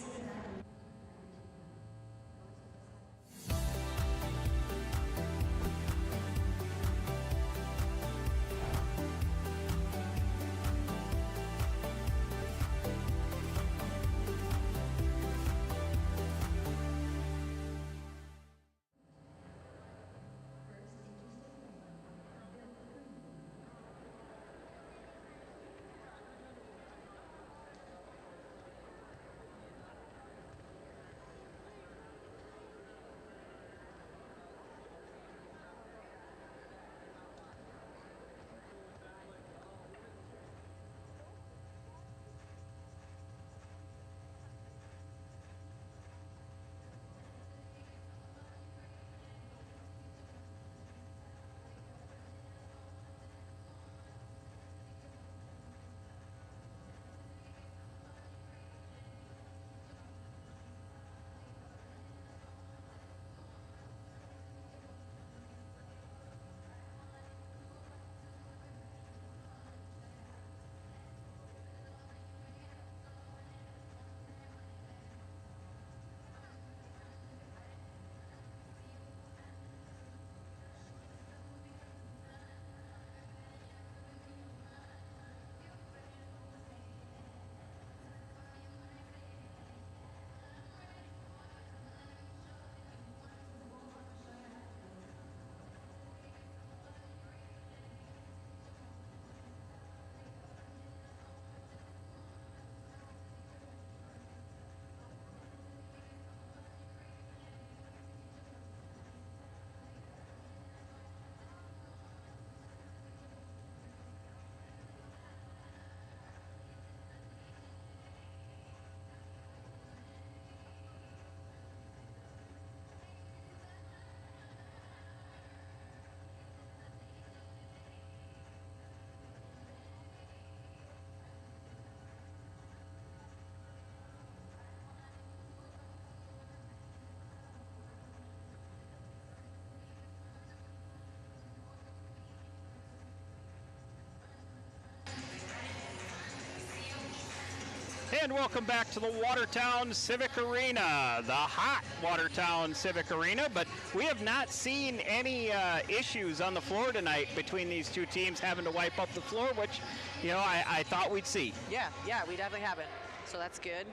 And welcome back to the Watertown Civic Arena, the hot Watertown Civic Arena, but we have not seen any issues on the floor tonight between these two teams having to wipe up the floor, which, you know, I thought we'd see. Yeah, we definitely haven't, so that's good.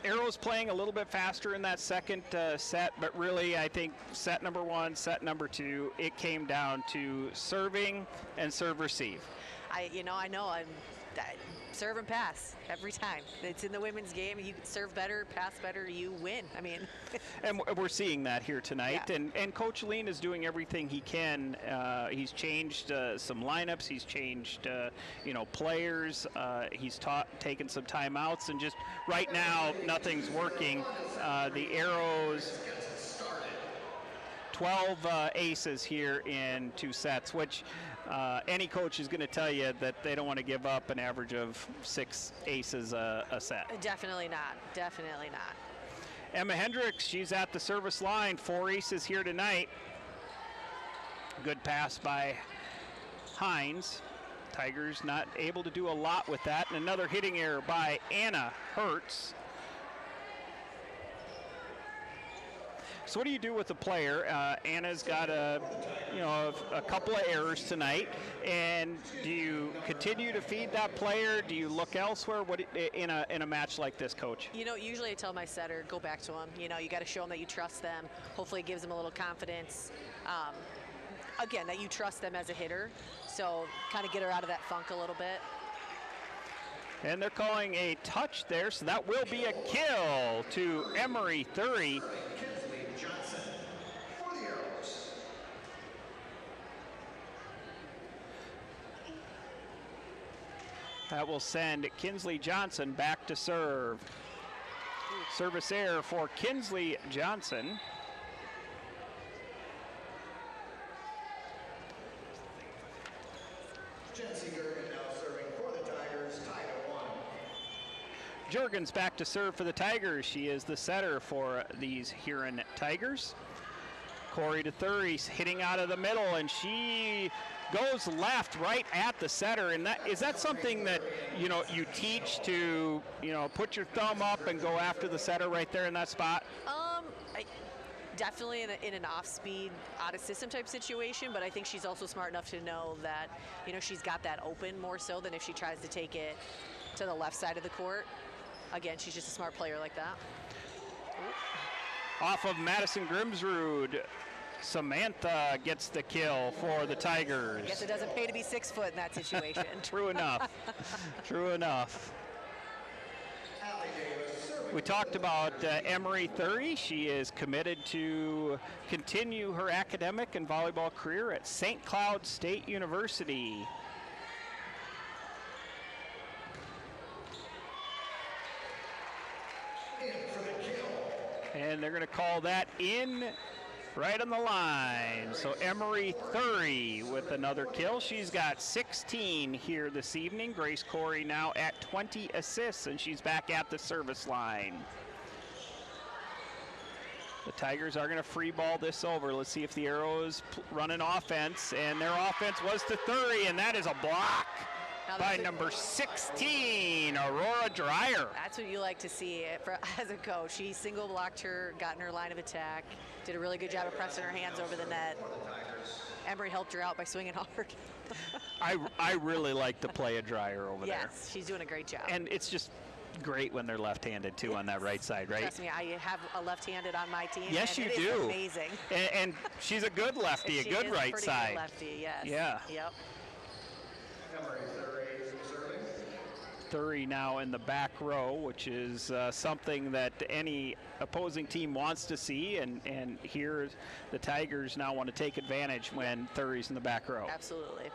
Arrows playing a little bit faster in that second set, but really I think set number 1, set number 2, it came down to serving and serve receive. I know, serve and pass every time. It's in the women's game. You serve better, pass better, you win. I mean. And we're seeing that here tonight. Yeah. And Coach Lean is doing everything he can. He's changed some lineups. He's changed, players. He's taken some timeouts. And just right now, nothing's working. The Arrows, 12 aces here in 2 sets, which any coach is going to tell you that they don't want to give up an average of 6 aces a set. Definitely not. Definitely not. Emma Hendricks, she's at the service line. 4 aces here tonight. Good pass by Hines. Tigers not able to do a lot with that. And another hitting error by Anna Hertz. So what do you do with the player? Anna's got a couple of errors tonight, and do you continue to feed that player? Do you look elsewhere? What in a match like this, Coach? Usually I tell my setter, go back to them. You got to show them that you trust them. Hopefully it gives them a little confidence. Again, that you trust them as a hitter. So kind of get her out of that funk a little bit. And they're calling a touch there, so that will be a kill to Emory 30. That will send Kinsley Johnson back to serve. Service error for Kinsley Johnson. Juergens back to serve for the Tigers. She is the setter for these Huron Tigers. Corey to Thury, hitting out of the middle, and she goes left right at the setter. And is that something that you teach to put your thumb up and go after the setter right there in that spot? Definitely in an off-speed, out-of-system type situation, but I think she's also smart enough to know that she's got that open more so than if she tries to take it to the left side of the court. Again, she's just a smart player like that. Off of Madison Grimsrud, Samantha gets the kill for the Tigers. I guess it doesn't pay to be 6 foot in that situation. True enough. True enough. We talked about Emery Thury. She is committed to continue her academic and volleyball career at St. Cloud State University. And they're going to call that in right on the line. So Emery Thury with another kill. She's got 16 here this evening. Grace Corey now at 20 assists, and she's back at the service line. The Tigers are going to free ball this over. Let's see if the Arrows running offense, and their offense was to Thury, and that is a block by number 16, Aurora Dreyer. That's what you like to see as a coach. She single blocked her, got in her line of attack, did a really good job of pressing her hands over the net. Emery helped her out by swinging hard. I really like to play a Dreyer over there. Yes, she's doing a great job. And it's just great when they're left-handed too on that right side, right? Trust me, I have a left-handed on my team. Yes, and you it do. is amazing. And she's a good lefty, a good right side. Good lefty, yes. Yeah. Yep. Thury now in the back row, which is something that any opposing team wants to see, and here the Tigers now want to take advantage when Thury's in the back row. Absolutely.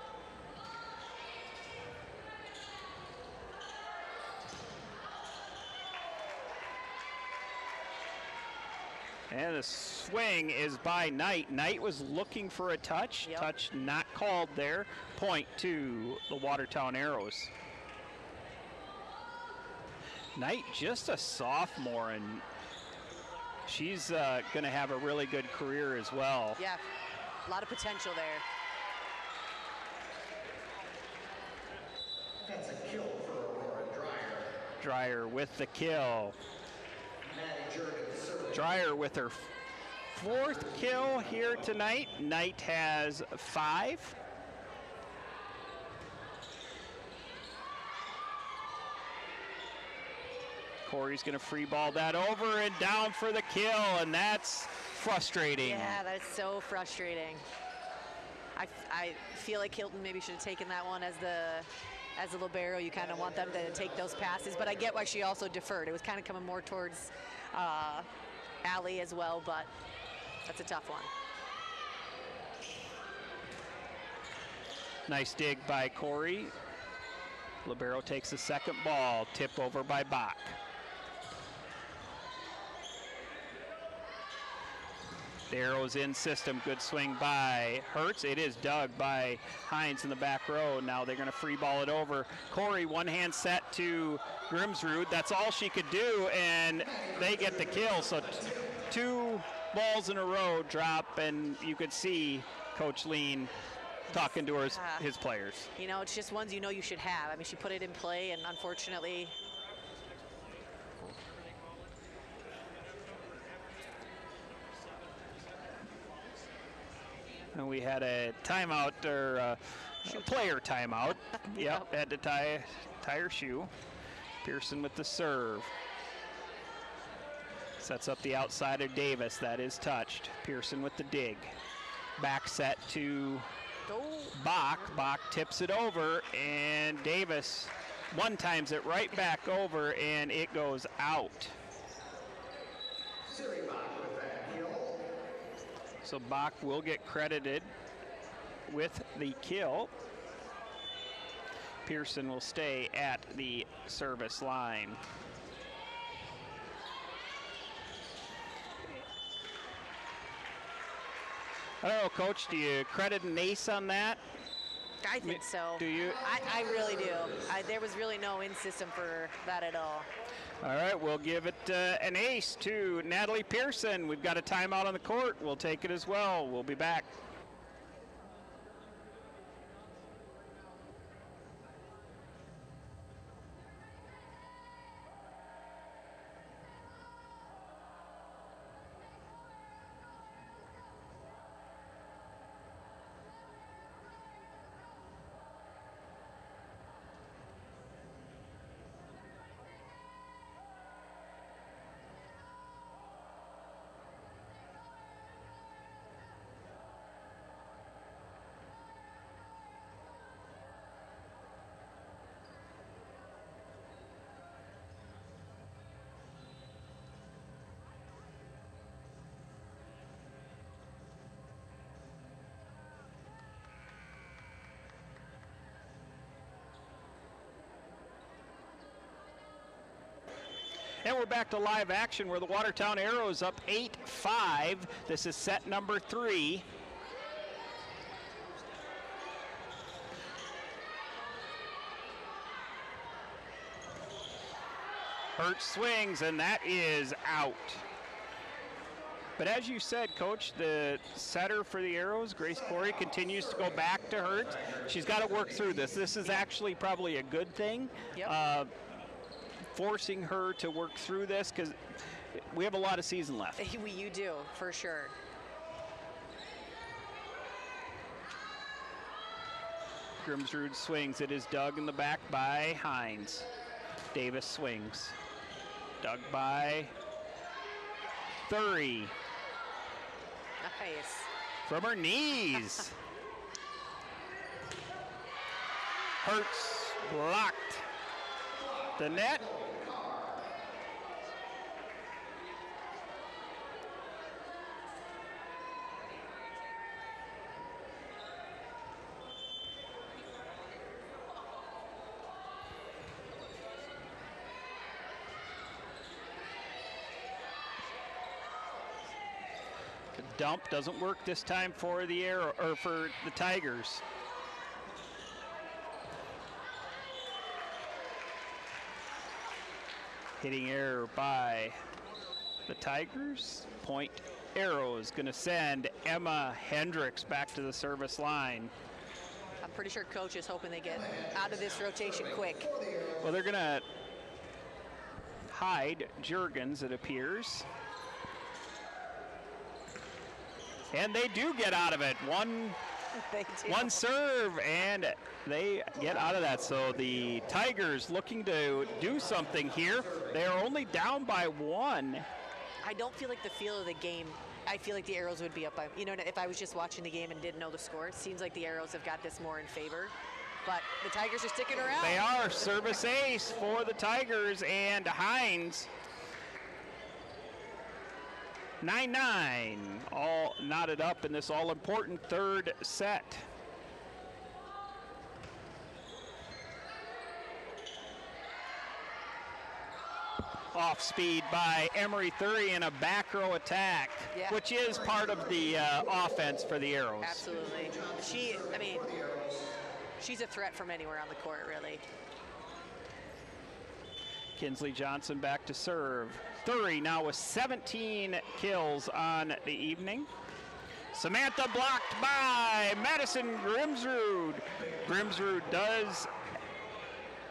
And the swing is by Knight. Knight was looking for a touch. Yep. Touch not called there. Point to the Watertown Arrows. Knight just a sophomore, and she's going to have a really good career as well. Yeah, a lot of potential there. That's a kill for Aurora Dreyer. Dreyer with the kill. Dreyer with her 4th kill here tonight. Knight has 5. Corey's going to free ball that over and down for the kill, and that's frustrating. Yeah, that's so frustrating. I feel like Hilton maybe should have taken that one as the libero. You kind of want them to take those passes, but I get why she also deferred. It was kind of coming more towards Allie as well, but that's a tough one. Nice dig by Corey. Libero takes the second ball, tip over by Bach. The Arrows in system, good swing by Hertz. It is dug by Hines in the back row. Now they're going to free ball it over. Corey, one hand set to Grimsrud. That's all she could do, and they get the kill. So 2 balls in a row drop, and you could see Coach Lean talking to his players. You know, it's just ones you should have. I mean, she put it in play, and unfortunately, and we had a timeout, or a player timeout. Yep, had to tie her shoe. Pearson with the serve. Sets up the outside of Davis. That is touched. Pearson with the dig. Back set to Bach. Bach tips it over, and Davis one times it right back over, and it goes out. So Bach will get credited with the kill. Pearson will stay at the service line. I don't know, Coach, do you credit an ace on that? I think so. Do you? I really do. There was really no in system for that at all. All right, we'll give it an ace to Natalie Pearson. We've got a timeout on the court. We'll take it as well. We'll be back. And we're back to live action where the Watertown Arrows up 8-5. This is set number 3. Hurt swings, and that is out. But as you said, Coach, the setter for the Arrows, Grace Corey, continues to go back to Hurt. She's got to work through this. This is actually probably a good thing. Yep. Forcing her to work through this because we have a lot of season left. You do, for sure. Grimsrud swings. It is dug in the back by Hines. Davis swings. Dug by Thury. Nice. From her knees. Hurts blocked. The net. The dump doesn't work this time for the Arrow or for the Tigers. Hitting error by the Tigers. Point Arrows going to send Emma Hendricks back to the service line. I'm pretty sure Coach is hoping they get out of this rotation quick. Well, they're going to hide Juergens, it appears. And they do get out of it. One serve, and they get out of that. So the Tigers looking to do something here. They are only down by 1. I don't feel like the feel of the game. I feel like the Arrows would be up by, if I was just watching the game and didn't know the score, it seems like the Arrows have got this more in favor. But the Tigers are sticking around. They are. Service ace for the Tigers, and Hines. 9-9, all knotted up in this all-important third set. Off speed by Emery Thury in a back row attack, which is part of the offense for the Arrows. Absolutely. She's a threat from anywhere on the court, really. Kinsley Johnson back to serve. Thury now with 17 kills on the evening. Samantha blocked by Madison Grimsrud. Grimsrud does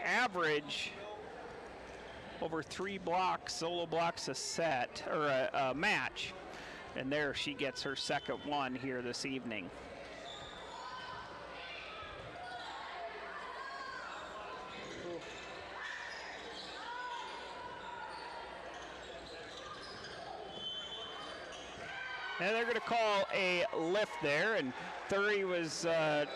average over 3 blocks, solo blocks a set, or a match. And there she gets her second one here this evening. And they're going to call a lift there, and Thury was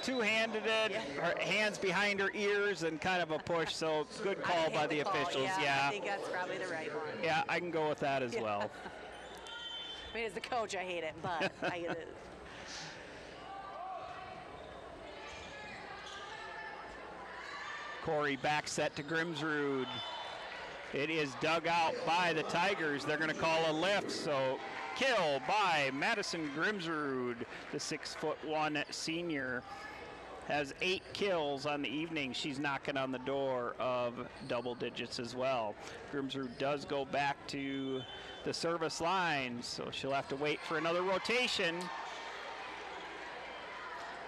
two-handed it, her hands behind her ears, and kind of a push, so good call by the officials. Yeah, I think that's probably the right one. Yeah, I can go with that as well. I mean, as the coach, I hate it, but I get it. Corey back set to Grimsrud. It is dug out by the Tigers. They're going to call a lift, so kill by Madison Grimsrud, the 6'1" senior. has 8 kills on the evening. She's knocking on the door of double digits as well. Grimsrud does go back to the service line, so she'll have to wait for another rotation.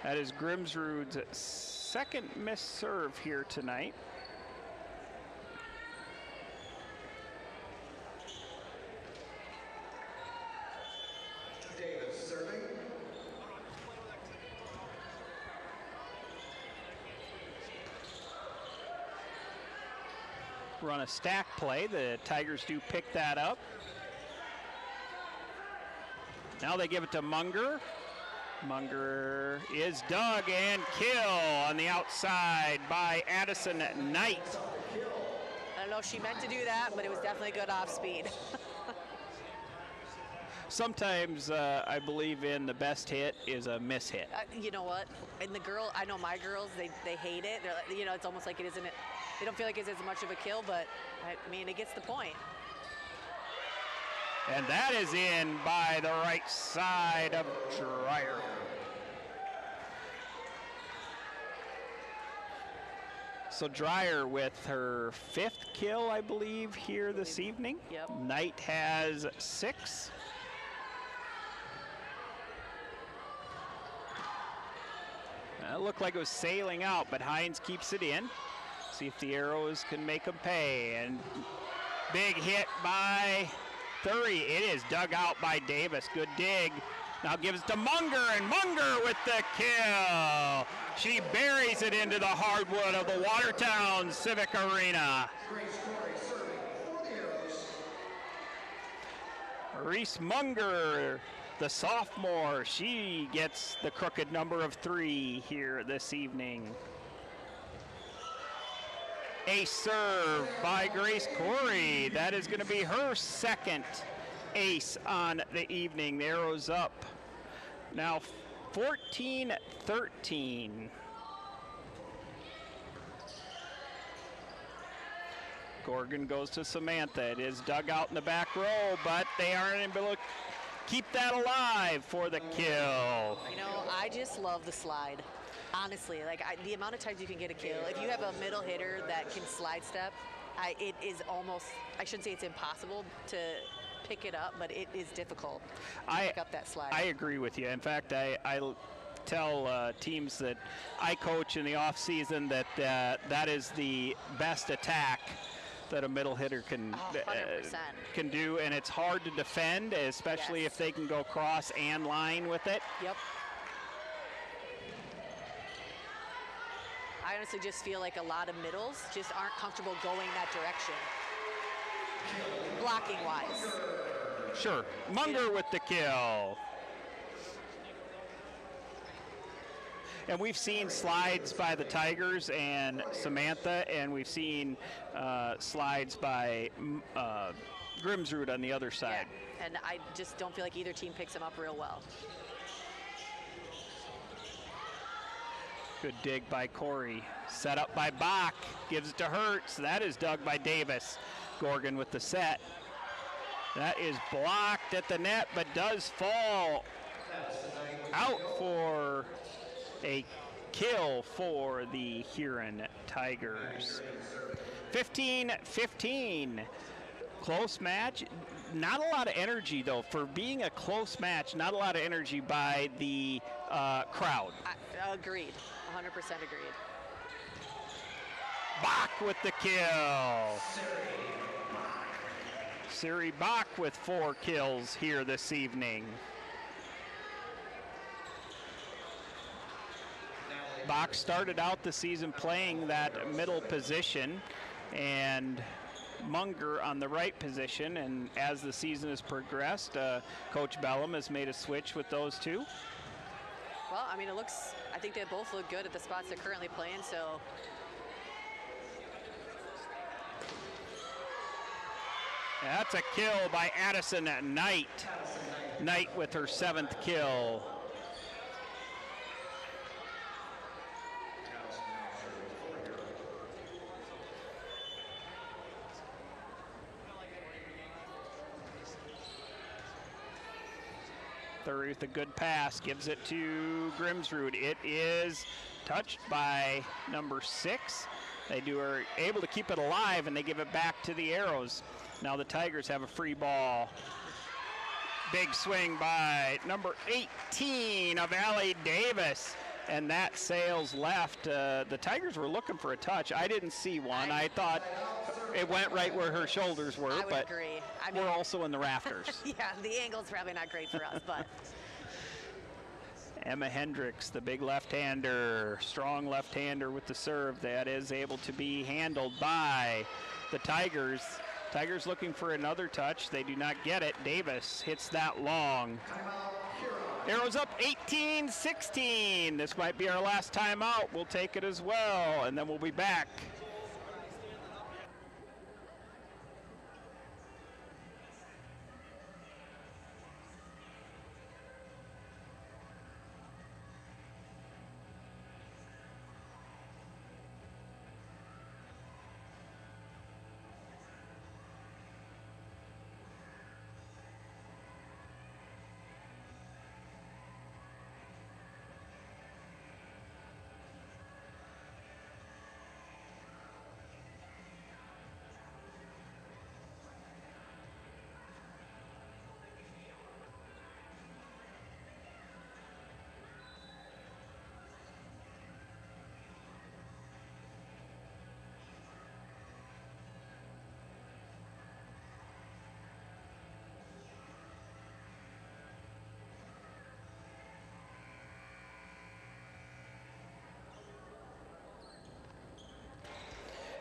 That is Grimsrud's second missed serve here tonight. Davis serving. Run a stack play. The Tigers do pick that up. Now they give it to Munger. Munger is dug and kill on the outside by Addison Knight. I don't know if she meant to do that, but it was definitely good off speed. Sometimes I believe in the best hit is a miss hit. You know what? And the girl, I know my girls, they hate it. They're like, you know, it's almost like it isn't. They don't feel like it's as much of a kill, but I mean, it gets the point. And that is in by the right side of Dreyer. So Dreyer with her 5th kill, I believe, here this evening. Yep. Knight has 6. It looked like it was sailing out, but Hines keeps it in. See if the arrows can make them pay. And big hit by Thury. It is dug out by Davis. Good dig. Now gives to Munger, and Munger with the kill. She buries it into the hardwood of the Watertown Civic Arena. Reese Munger, the sophomore, she gets the crooked number of 3 here this evening. Ace serve by Grace Corey. That is going to be her 2nd ace on the evening. The arrow's up. Now 14-13. Gorgon goes to Samantha. It is dug out in the back row, but they aren't able to keep that alive for the kill. You know, I just love the slide. Honestly, like the amount of times you can get a kill. If you have a middle hitter that can slide step, it is almost, I shouldn't say it's impossible to pick it up, but it is difficult to pick up that slide. I agree with you. In fact, I tell teams that I coach in the off season that that is the best attack that a middle hitter can do, and it's hard to defend, especially if they can go cross and line with it. Yep. I honestly just feel like a lot of middles just aren't comfortable going that direction, blocking wise. Sure. Munger with the kill. And we've seen slides by the Tigers and Samantha, and we've seen slides by Grimsrud on the other side. Yeah. And I just don't feel like either team picks them up real well. Good dig by Corey. Set up by Bach. Gives it to Hertz. That is dug by Davis. Gorgon with the set. That is blocked at the net, but does fall out for a kill for the Huron Tigers. 15-15. Close match. Not a lot of energy, though. For being a close match, not a lot of energy by the crowd. Agreed. 100% agreed. Bach with the kill. Siri Bach with 4 kills here this evening. Bach started out the season playing that middle position, and Munger on the right position, and as the season has progressed, Coach Bellum has made a switch with those two. Well, I mean, I think they both look good at the spots they're currently playing, so. That's a kill by Addison Knight. Knight with her 7th kill. Thury with a good pass, gives it to Grimsrud. It is touched by number 6. They are able to keep it alive, and they give it back to the Arrows. Now the Tigers have a free ball. Big swing by number 18 of Allie Davis, and that sails left. The Tigers were looking for a touch. I didn't see one. I thought it went right where her shoulders were, but agree. I mean, we're also in the rafters. yeah, the angle's probably not great for us, but. Emma Hendricks, the big left-hander, strong left-hander with the serve that is able to be handled by the Tigers. Tigers looking for another touch. They do not get it. Davis hits that long. Arrows up 18-16. This might be our last timeout. We'll take it as well, and then we'll be back.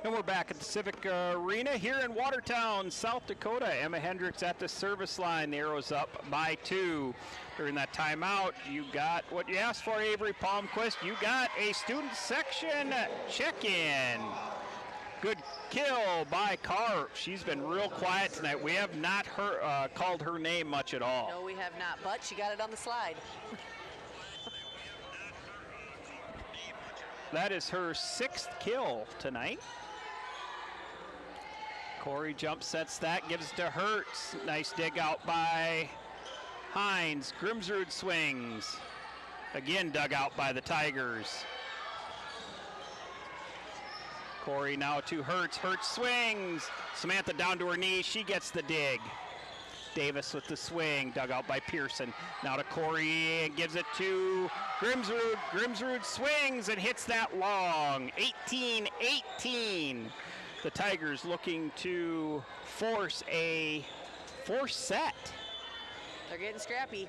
And we're back at the Civic Arena here in Watertown, South Dakota. Emma Hendricks at the service line. The Arrows up by 2. During that timeout, you got what you asked for, Avery Palmquist. You got a student section check-in. Good kill by Carp. She's been real quiet tonight. We have not called her name much at all. No, we have not, but she got it on the slide. That is her 6th kill tonight. Corey jump sets that, gives it to Hertz. Nice dig out by Hines. Grimsrud swings. Again dug out by the Tigers. Corey now to Hertz. Hertz swings. Samantha down to her knees. She gets the dig. Davis with the swing, dug out by Pearson. Now to Corey and gives it to Grimsrud. Grimsrud swings and hits that long. 18-18. The Tigers looking to force a 4th set. They're getting scrappy.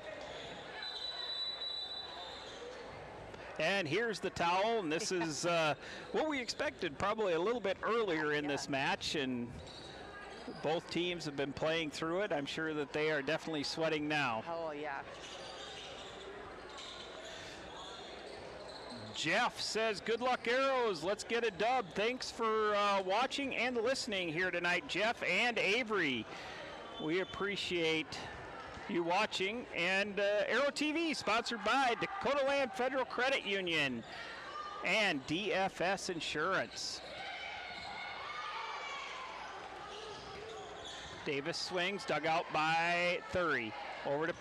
And here's the towel, and this is what we expected probably a little bit earlier in this match, and both teams have been playing through it. I'm sure that they are definitely sweating now. Oh, yeah. Jeff says, good luck, Arrows. Let's get a dub. Thanks for watching and listening here tonight, Jeff and Avery. We appreciate you watching. And Arrow TV, sponsored by Dakota Land Federal Credit Union and DFS Insurance. Davis swings, dug out by Thury. Over to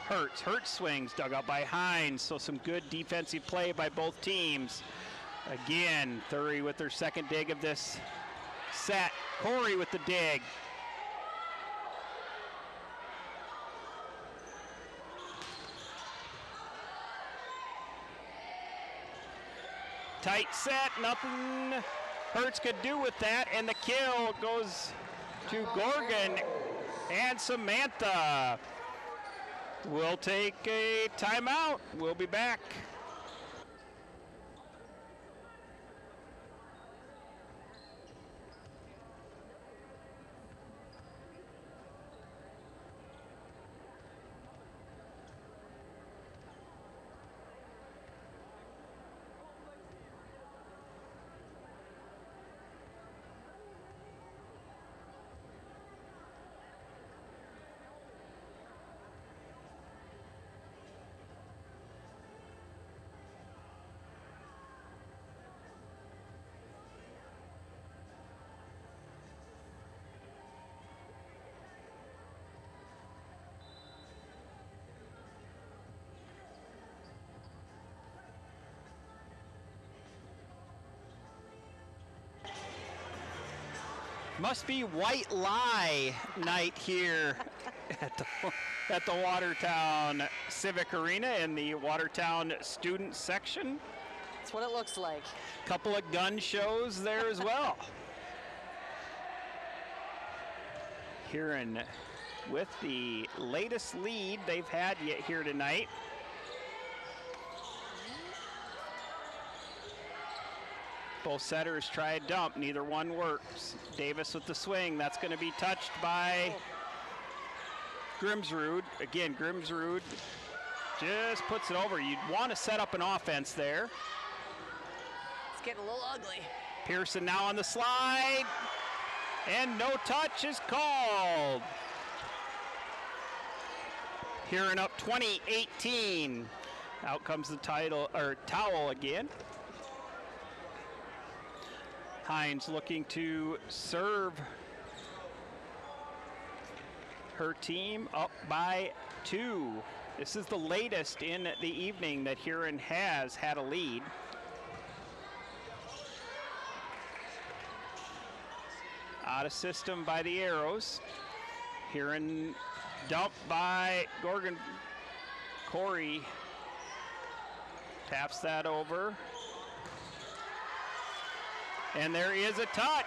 Hertz. Hertz swings, dug out by Hines. So some good defensive play by both teams. Again, Thury with their 2nd dig of this set. Corey with the dig. Tight set, nothing Hertz could do with that, and the kill goes to Gorgon and Samantha. We'll take a timeout. We'll be back. Must be white lie night here at the Watertown Civic Arena in the Watertown student section. That's what it looks like. Couple of gun shows there as well. Huron with the latest lead they've had yet here tonight. Both setters try a dump, neither one works. Davis with the swing, that's going to be touched by Grimsrud. Again, Grimsrud just puts it over. You'd want to set up an offense there. It's getting a little ugly. Pearson now on the slide, and no touch is called. Huron up 20-18. Out comes the towel again. Hines looking to serve her team up by 2. This is the latest in the evening that Huron has had a lead. Out of system by the Arrows. Huron dumped by Gorgon. Corey taps that over. And there is a touch.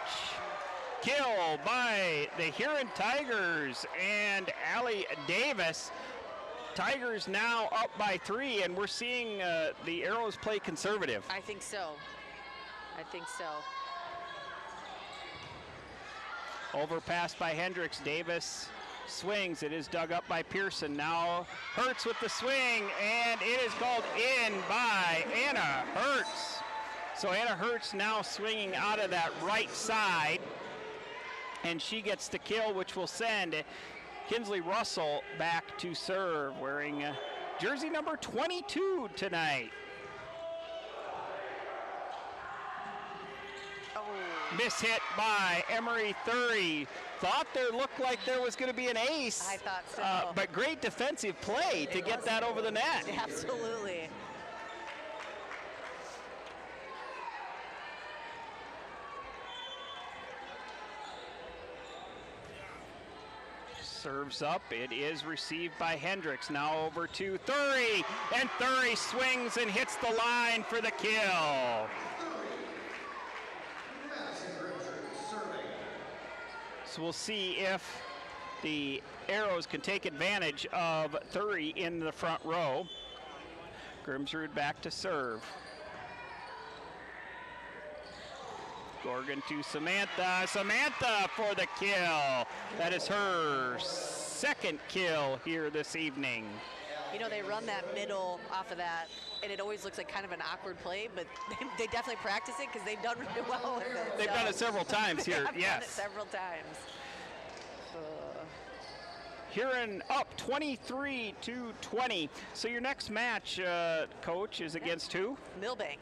Kill by the Huron Tigers and Allie Davis. Tigers now up by 3, and we're seeing the Arrows play conservative. I think so. I think so. Overpass by Hendricks. Davis swings. It is dug up by Pearson. Now Hertz with the swing, and it is called in by Anna Hertz. So Anna Hertz now swinging out of that right side, and she gets the kill, which will send Kinsley Russell back to serve, wearing jersey number 22 tonight. Oh. Miss hit by Emery Thury. Thought there looked like there was going to be an ace. I thought so. But great defensive play to get that over the net. Absolutely. Serves up, it is received by Hendricks. Now over to Thury, and Thury swings and hits the line for the kill. So we'll see if the Arrows can take advantage of Thury in the front row. Grimsrud back to serve. Gorgon to Samantha. Samantha for the kill. That is her second kill here this evening. You know, they run that middle off of that, and it always looks like kind of an awkward play, but they definitely practice it because they've done really well with it. They've done it several times here, Done yes. it several times. Huron up 23-20. So your next match, Coach, is against who? Millbank.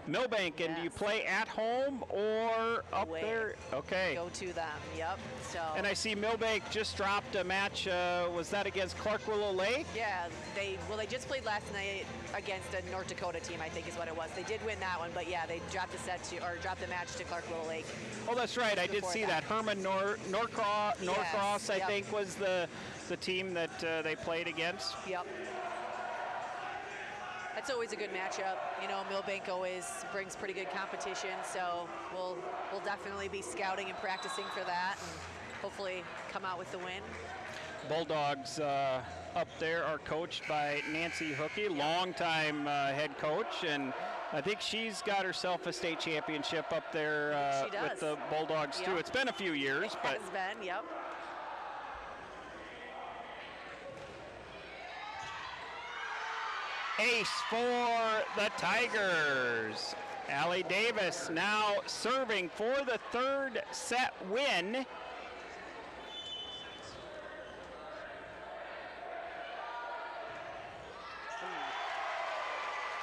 Millbank, and do you Yes. play at home or up Away. there? Okay. Go to them, yep. So. And I see Millbank just dropped a match. Was that against Clark Willow Lake? Yeah, they just played last night against a North Dakota team, I think is what it was. They did win that one, but yeah, they dropped the match to Clark Willow Lake. Oh, that's right. I did Before see that. Herman Norcross, I yep. think, was the team that they played against. Yep. That's always a good matchup. You know, Millbank always brings pretty good competition, so we'll definitely be scouting and practicing for that, and hopefully come out with the win. Bulldogs up there are coached by Nancy Hookey, longtime head coach, and I think she's got herself a state championship up there She does. with the Bulldogs too. Yep. It's been a few years, but Has been, yep. ace for the Tigers. Allie Davis now serving for the third set win.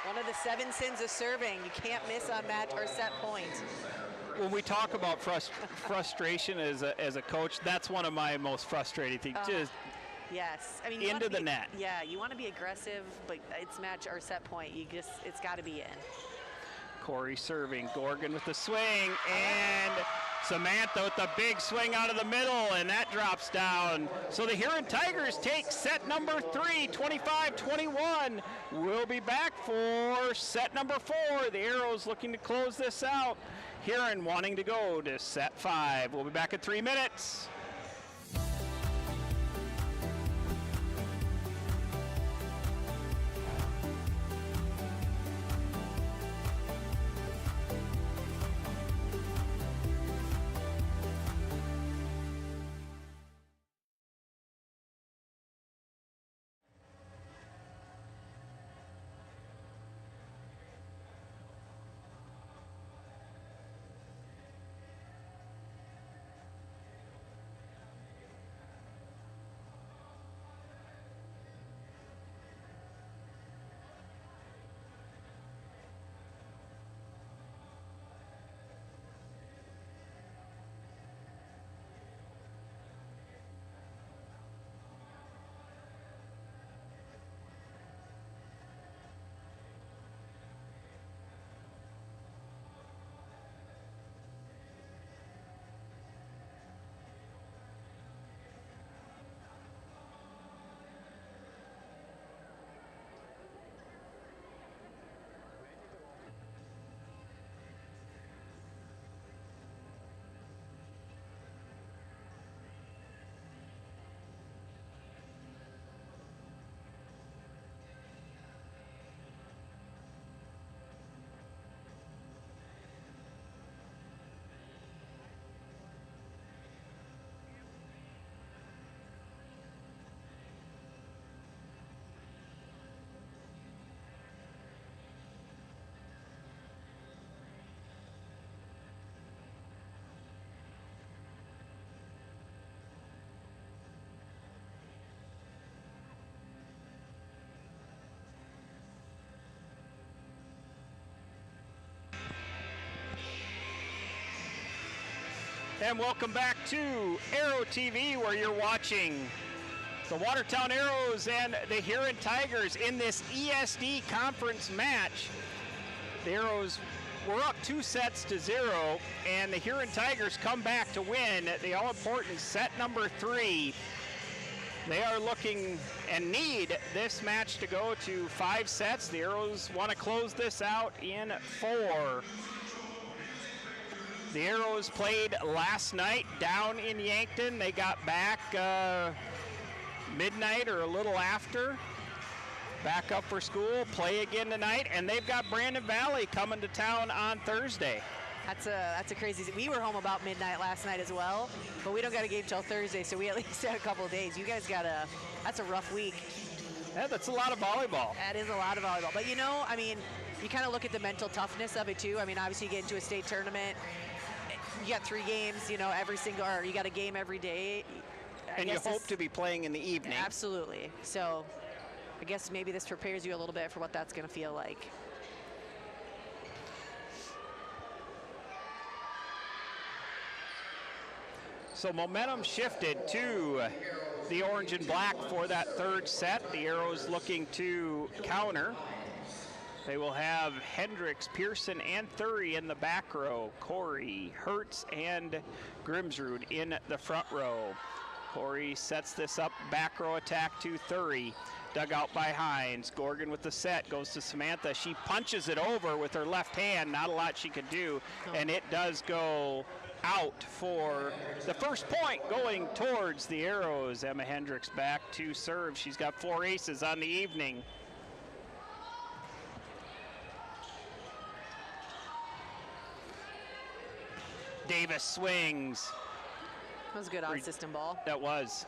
One of the 7 sins of serving. You can't miss on match or set point. When we talk about frustration as a coach, that's one of my most frustrating things. Just Yes, I mean into the net. Yeah, you want to be aggressive, but it's match or set point. It's got to be in. Corey serving, Gorgon with the swing, and Samantha with the big swing out of the middle, and that drops down. So the Huron Tigers take set number 3, 25-21. We'll be back for set number 4. The Arrows looking to close this out. Huron wanting to go to set 5. We'll be back in 3 minutes. And welcome back to Arrow TV, where you're watching the Watertown Arrows and the Huron Tigers in this ESD conference match. The Arrows were up 2-0, and the Huron Tigers come back to win the all-important set number 3. They are looking and need this match to go to 5 sets. The Arrows want to close this out in 4. The Arrows played last night down in Yankton. They got back midnight or a little after. Back up for school, play again tonight, and they've got Brandon Valley coming to town on Thursday. That's a crazy. We were home about midnight last night as well, but we don't got a game till Thursday, so we at least had a couple of days. You guys that's a rough week. Yeah, that's a lot of volleyball. That is a lot of volleyball. But you know, I mean, you kind of look at the mental toughness of it too. I mean, obviously you get into a state tournament, you got 3 games, you know, or you got a game every day. And you hope to be playing in the evening. Absolutely. So I guess maybe this prepares you a little bit for what that's going to feel like. So momentum shifted to the orange and black for that 3rd set. The Arrows looking to counter. They will have Hendricks, Pearson, and Thury in the back row. Corey, Hertz, and Grimsrud in the front row. Corey sets this up, back row attack to Thury. Dug out by Hines. Gorgon with the set, goes to Samantha. She punches it over with her left hand. Not a lot she could do, and it does go out for the first point going towards the Arrows. Emma Hendricks back to serve. She's got 4 aces on the evening. Davis swings. That was a good on-system ball. That was.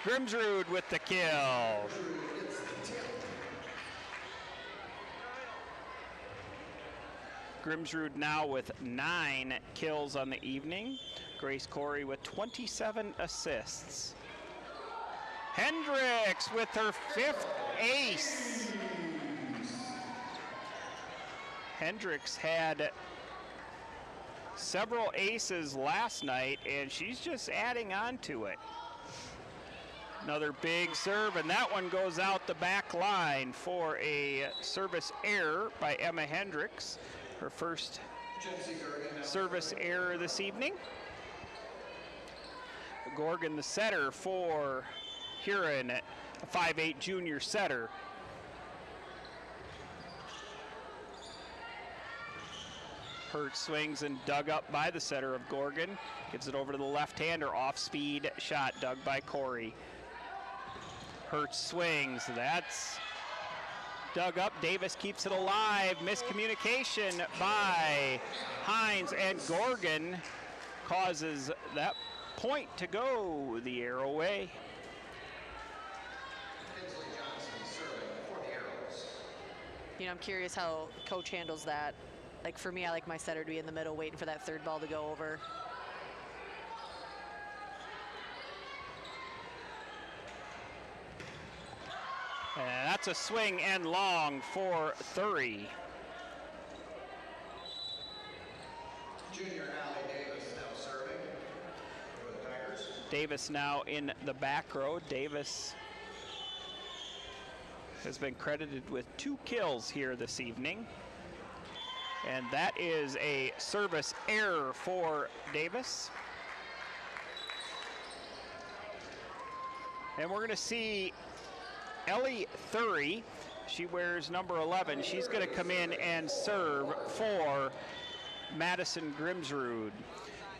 Grimsrud with the kill. Grimsrud now with 9 kills on the evening. Grace Corey with 27 assists. Hendricks with her 5th ace. Hendricks had several aces last night, and she's just adding on to it. Another big serve, and that one goes out the back line for a service error by Emma Hendricks. Her first service error this evening. Gorgon, the setter for Huron, a 5'8" junior setter. Hertz swings and dug up by the setter of Gorgon. Gives it over to the left-hander, off-speed shot dug by Corey. Hertz swings, that's dug up. Davis keeps it alive. Miscommunication by Hines, and Gorgon causes that point to go the arrow way. You know, I'm curious how coach handles that. Like for me, I like my setter to be in the middle waiting for that third ball to go over. And that's a swing and long for Thury. Junior Allie Davis now serving for the Tigers. Davis now in the back row. Davis has been credited with 2 kills here this evening. And that is a service error for Davis. And we're going to see Ellie Thury. She wears number 11. She's going to come in and serve for Madison Grimsrud.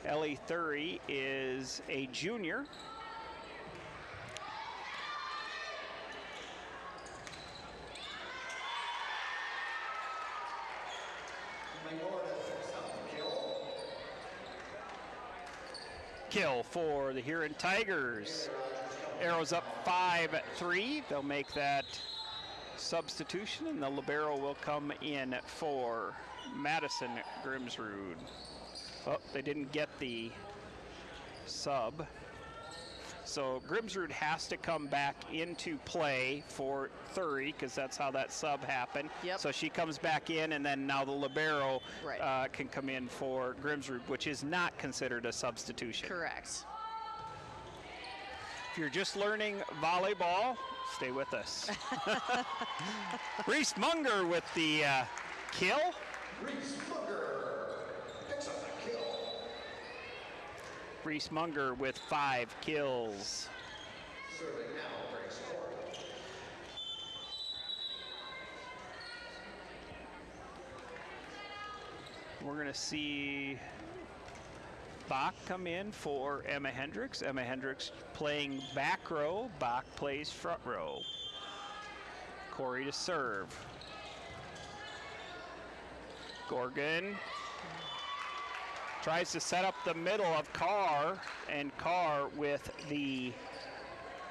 Ellie Thury is a junior. Kill for the Huron Tigers. Arrows up 5-3. They'll make that substitution, and the libero will come in for Madison Grimsrud. Oh, they didn't get the sub. So Grimsrud has to come back into play for Thury, because that's how that sub happened. Yep. So she comes back in, and then now the libero Right. can come in for Grimsrud, which is not considered a substitution. Correct. If you're just learning volleyball, stay with us. Reese Munger with the kill. Reese Munger picks up the kill. Reese Munger with 5 kills. Serving now, Grace Corey. We're going to see Bach come in for Emma Hendricks. Emma Hendricks playing back row. Bach plays front row. Corey to serve. Gorgon tries to set up the middle of Carr, and Carr with the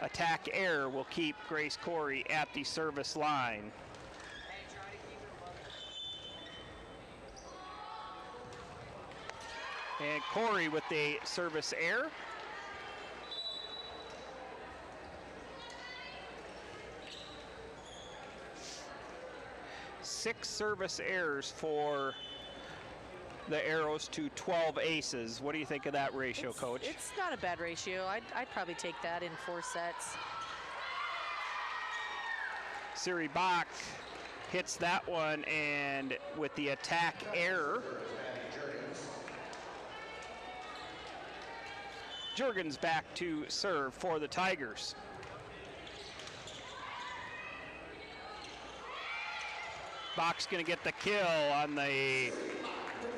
attack error will keep Grace Corey at the service line. And Corey with the service error. Six service errors for the Arrows to 12 aces. What do you think of that ratio, Coach? It's not a bad ratio. I'd probably take that in 4 sets. Siri Bach hits that one, and with the attack error, Jurgens back to serve for the Tigers. Bach's going to get the kill on the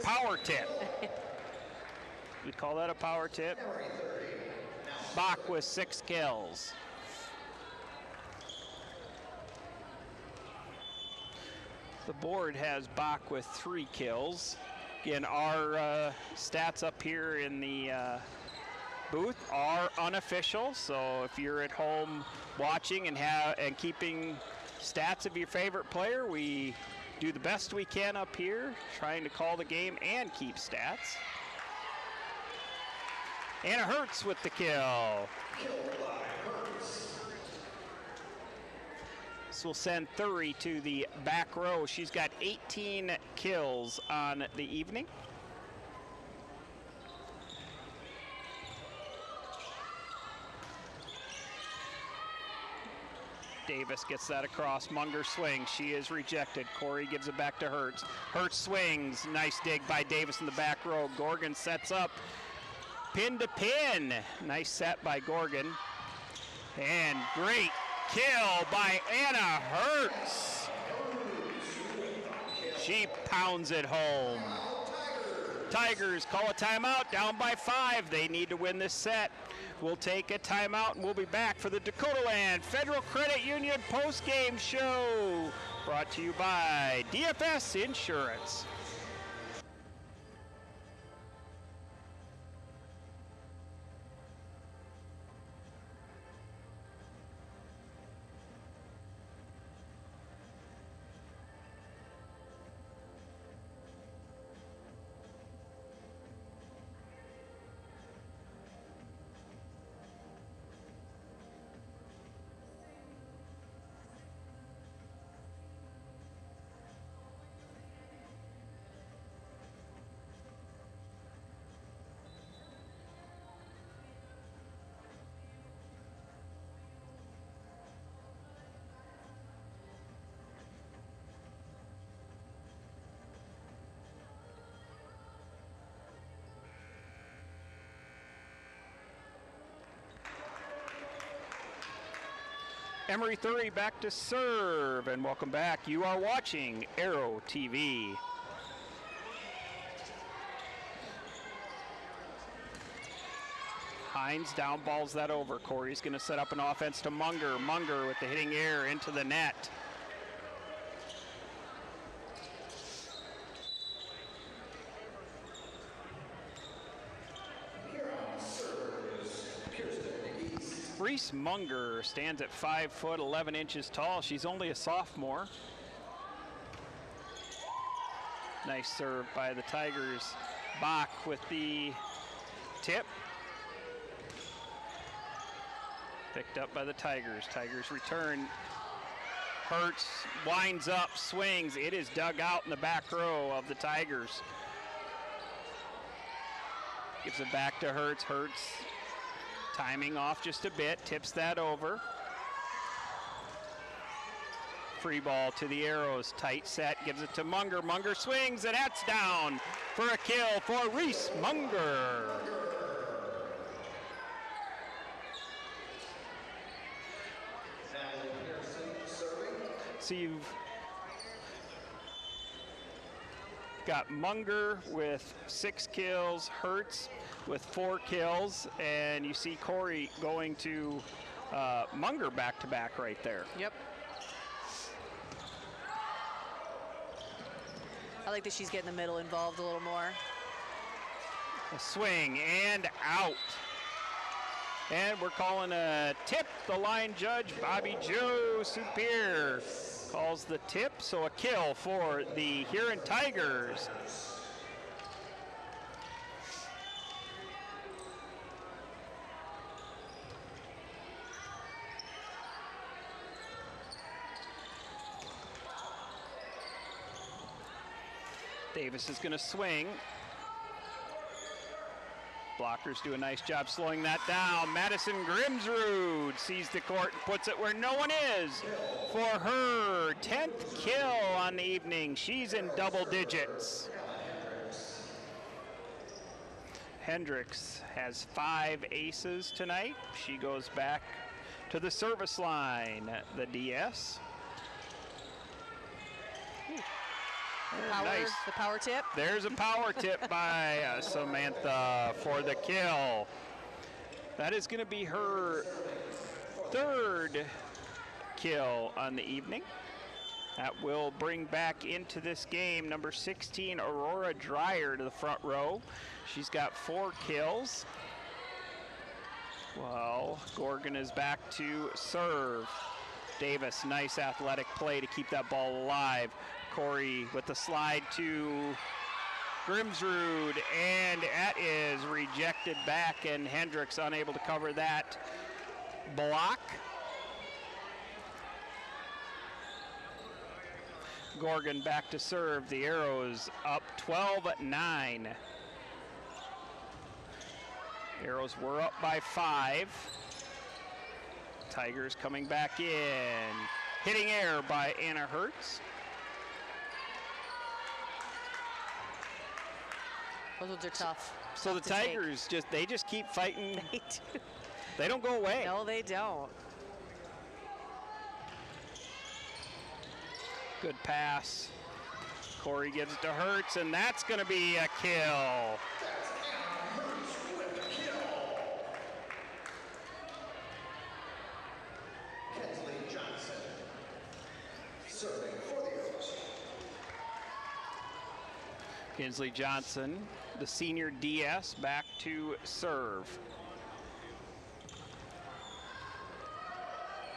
power tip. We call that a power tip. Bach with 6 kills. The board has Bach with 3 kills. Again, our stats up here in the booth are unofficial, so if you're at home watching and keeping stats of your favorite player, we do the best we can up here, trying to call the game and keep stats. Anna Hertz with the kill. This will send Thury to the back row. She's got 18 kills on the evening. Davis gets that across. Munger swings. She is rejected. Corey gives it back to Hertz. Hertz swings. Nice dig by Davis in the back row. Gorgon sets up. Pin to pin. Nice set by Gorgon. And great kill by Anna Hertz. She pounds it home. Tigers call a timeout, down by 5. They need to win this set. We'll take a timeout and we'll be back for the Dakota Land Federal Credit Union post-game show. Brought to you by DFS Insurance. Emery Thury back to serve, and welcome back. You are watching Aero TV. Hines down balls that over. Corey's going to set up an offense to Munger. Munger with the hitting air into the net. Reese Munger stands at 5 foot 11 inches tall. She's only a sophomore. Nice serve by the Tigers. Bach with the tip. Picked up by the Tigers. Tigers return. Hertz winds up, swings. It is dug out in the back row of the Tigers. Gives it back to Hertz. Hertz timing off just a bit, tips that over. Free ball to the Arrows, tight set, gives it to Munger. Munger swings, and that's down for a kill for Reese Munger. So you've got Munger with 6 kills, Hertz with 4 kills, and you see Corey going to Munger back-to-back right there. Yep. I like that she's getting the middle involved a little more. A swing and out. And we're calling a tip. The line judge, Bobby Joe Superior, calls the tip, so a kill for the Huron Tigers. Davis is going to swing. Blockers do a nice job slowing that down. Madison Grimsrud sees the court and puts it where no one is for her 10th kill on the evening. She's in double digits. Hendricks has 5 aces tonight. She goes back to the service line, the DS. Nice. The power tip. There's a power tip by Samantha for the kill. That is going to be her 3rd kill on the evening. That will bring back into this game number 16, Aurora Dreyer, to the front row. She's got 4 kills. Well, Gorgon is back to serve. Davis, nice athletic play to keep that ball alive. Corey with the slide to Grimsrud, and that is rejected back, and Hendricks unable to cover that block. Gorgon back to serve. The Arrows up 12-9. Arrows were up by 5. Tigers coming back in. Hitting air by Anna Hertz. Those ones are tough. So the Tigers just keep fighting. They do. They don't go away. No, they don't. Good pass. Corey gives it to Hertz, and that's going to be a kill. Kinsley Johnson, the senior DS, back to serve.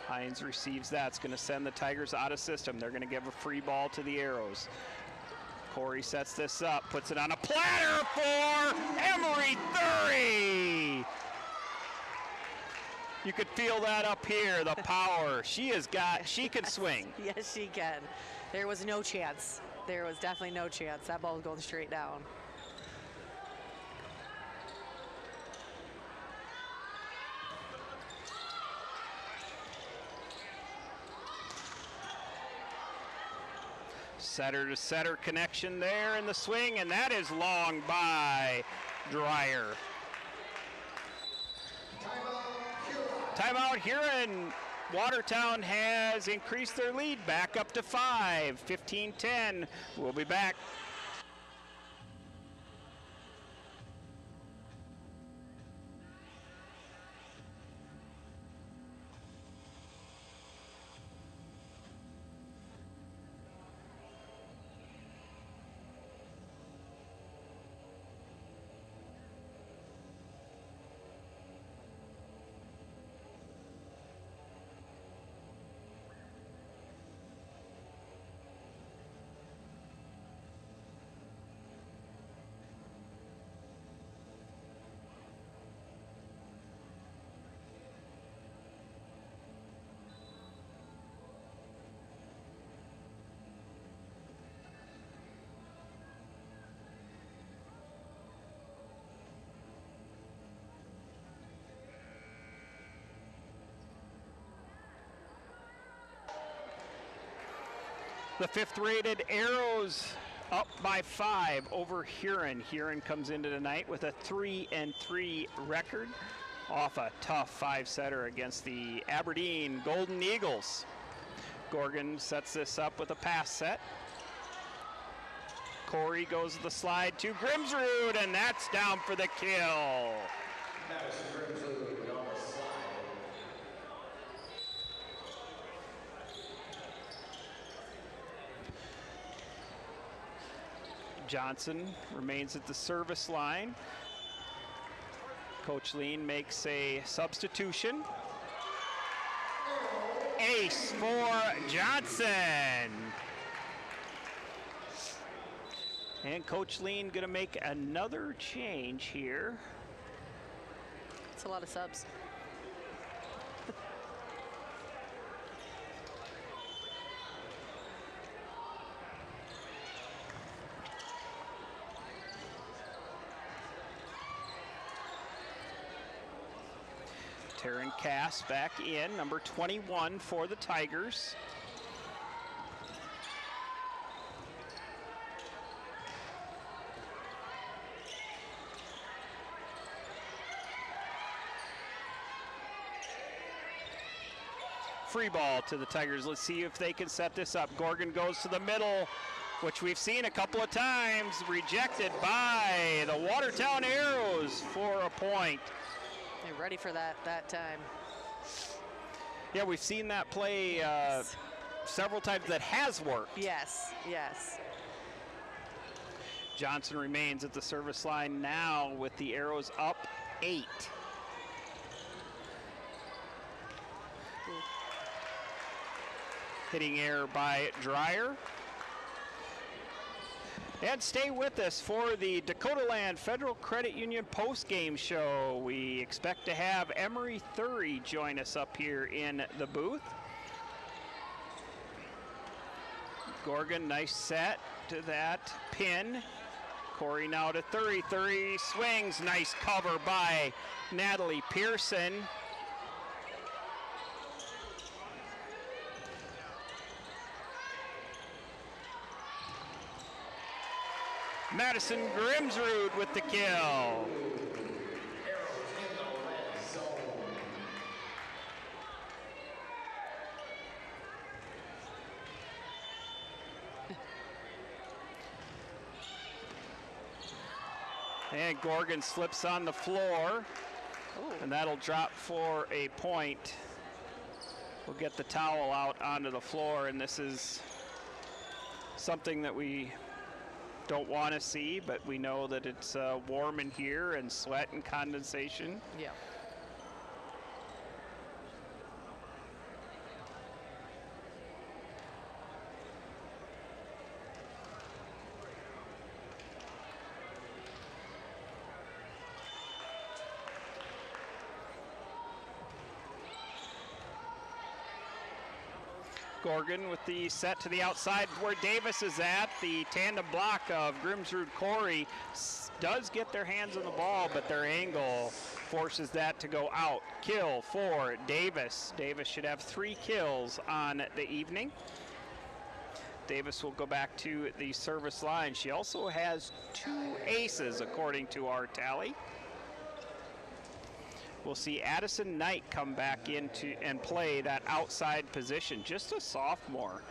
Hines receives that. It's going to send the Tigers out of system. They're going to give a free ball to the Arrows. Corey sets this up, puts it on a platter for Emery Thury. You could feel that up here, the power. She can swing. Yes, she can. There was no chance. There was definitely no chance. That ball was going straight down. Setter to setter connection there in the swing, and that is long by Dreyer. Timeout Huron. Watertown has increased their lead back up to 5, 15-10. We'll be back. The 5th-rated Arrows up by 5 over Huron. Huron comes into tonight with a 3-3 record off a tough 5-setter against the Aberdeen Golden Eagles. Gorgon sets this up with a pass set. Corey goes to the slide to Grimsrud, and that's down for the kill. Madison Grimsrud on the slide. Johnson remains at the service line. Coach Lean makes a substitution. Ace for Johnson. And Coach Lean gonna make another change here. It's a lot of subs. Taryn Cass back in, number 21 for the Tigers. Free ball to the Tigers. Let's see if they can set this up. Gorgon goes to the middle, which we've seen a couple of times, rejected by the Watertown Arrows for a point. They're ready for that time. Yeah, we've seen that play several times. That has worked. Yes, yes. Johnson remains at the service line now with the Arrows up 8. Hitting air by Dreyer. And stay with us for the Dakota Land Federal Credit Union post-game show. We expect to have Emery Thury join us up here in the booth. Gorgon, nice set to that pin. Corey now to Thury. Thury swings, nice cover by Natalie Pearson. Madison Grimsrud with the kill. And Gorgon slips on the floor. Ooh. And that'll drop for a point. We'll get the towel out onto the floor, and this is something that we don't want to see, but we know that it's warm in here and sweat and condensation. Yeah. Gorgon with the set to the outside where Davis is at. The tandem block of Grimsrud Corey does get their hands on the ball, but their angle forces that to go out. Kill for Davis. Davis should have 3 kills on the evening. Davis will go back to the service line. She also has 2 aces according to our tally. We'll see Addison Knight come back into and play that outside position, just a sophomore.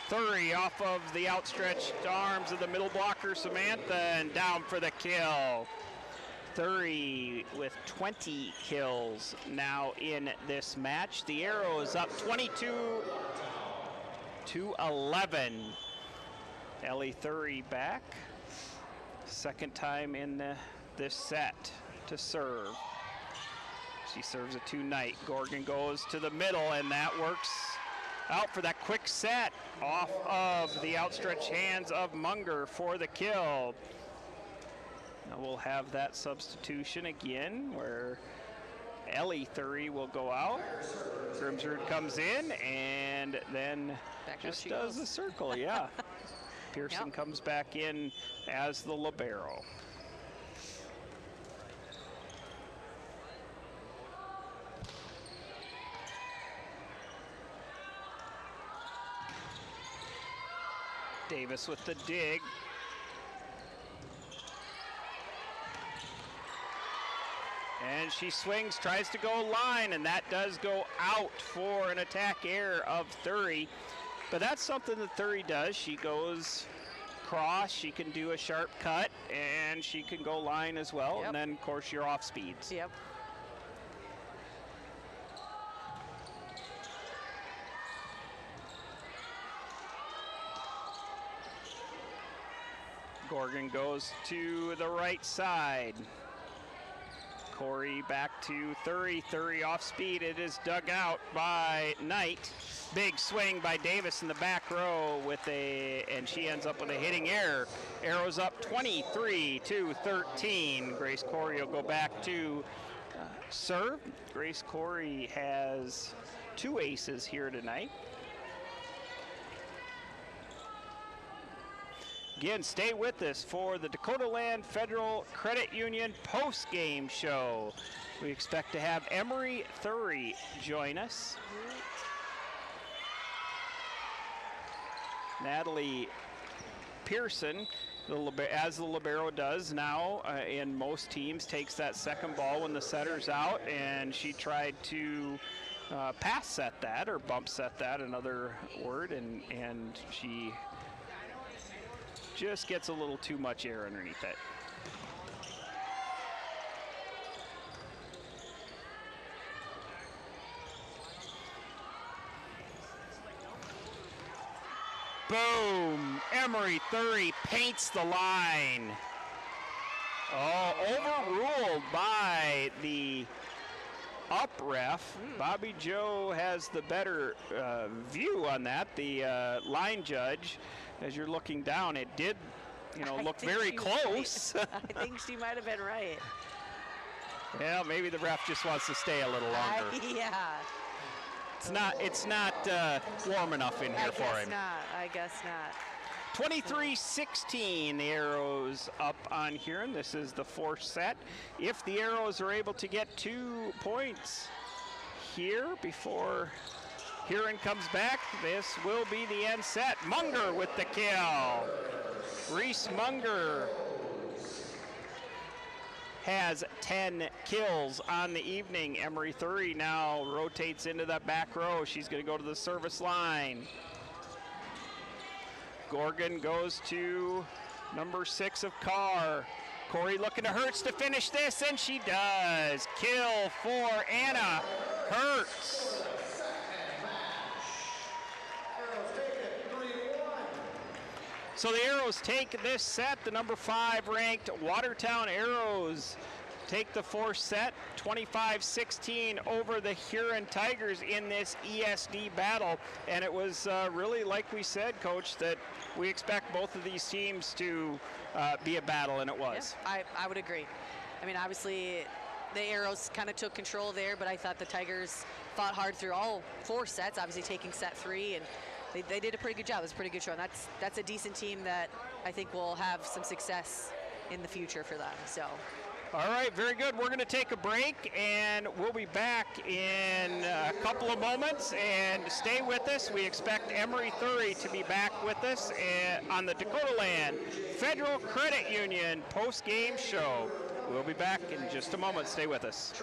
Thury off of the outstretched arms of the middle blocker, Samantha, and down for the kill. Thury with 20 kills now in this match. The arrow is up 22-11. Ellie Thury back. Second time in this set to serve. She serves a 2 Knight. Gorgon goes to the middle, and that works out for that quick set off of the outstretched hands of Munger for the kill. Now we'll have that substitution again where Ellie Thury will go out. Grimsrud comes in and then Back just does the circle, yeah. Pearson comes back in as the libero. Davis with the dig. And she swings, tries to go line, and that does go out for an attack error of Thury. But that's something that Thury does. She goes cross, she can do a sharp cut, and she can go line as well. Yep. And then, of course, your off speeds. Yep. Gorgon goes to the right side. Corey back to Thury. Thury off speed. It is dug out by Knight. Big swing by Davis in the back row and she ends up with a hitting error. Arrows up 23-13. Grace Corey will go back to serve. Grace Corey has 2 aces here tonight. Again, stay with us for the Dakota Land Federal Credit Union post-game show. We expect to have Emery Thury join us. Natalie Pearson, as the libero does now in most teams, takes that second ball when the setter's out, and she tried to pass set that, or bump set that, another word, and she just gets a little too much air underneath it. Boom! Emery Thury paints the line. Oh, overruled by the up ref. Bobby Joe has the better view on that. The line judge, as you're looking down, it did, look very close. I think she might have been right. Well, maybe the ref just wants to stay a little longer. Yeah. It's not warm enough in here for him. I guess not. 23-16, the arrows up on Huron. This is the 4th set. If the arrows are able to get 2 points here before Huron comes back. This will be the end set. Munger with the kill. Reese Munger has 10 kills on the evening. Emery Thury now rotates into that back row. She's going to go to the service line. Gorgon goes to number 6 of Carr. Corey looking to Hertz to finish this, and she does. Kill for Anna Hertz. So the Arrows take this set. The number 5 ranked Watertown Arrows take the 4th set, 25-16 over the Huron Tigers in this ESD battle. And it was really, like we said, Coach, that we expect both of these teams to be a battle, and it was. Yeah, I would agree. I mean, obviously, the Arrows kind of took control there, but I thought the Tigers fought hard through all 4 sets, obviously taking set 3, and they did a pretty good job. It was a pretty good show, and that's a decent team that I think will have some success in the future for them. So. All right, very good. We're going to take a break, and we'll be back in a couple of moments. And stay with us. We expect Emery Thury to be back with us on the Dakota Land Federal Credit Union post-game show. We'll be back in just a moment. Stay with us.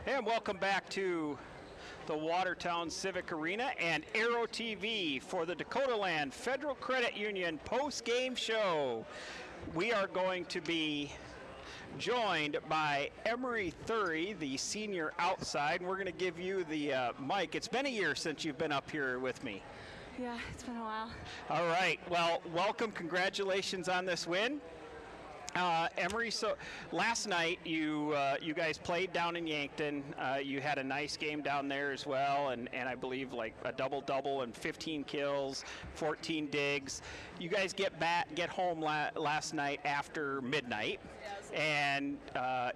And welcome back to the Watertown Civic Arena and Aero TV for the Dakota Land Federal Credit Union post-game show. We are going to be joined by Emery Thury, the senior outside. We're going to give you the mic. It's been a year since you've been up here with me. Yeah, it's been a while. All right. Well, welcome. Congratulations on this win. Emery, so last night you guys played down in Yankton. You had a nice game down there as well, and I believe like a double-double and 15 kills, 14 digs. You guys get home last night after midnight, and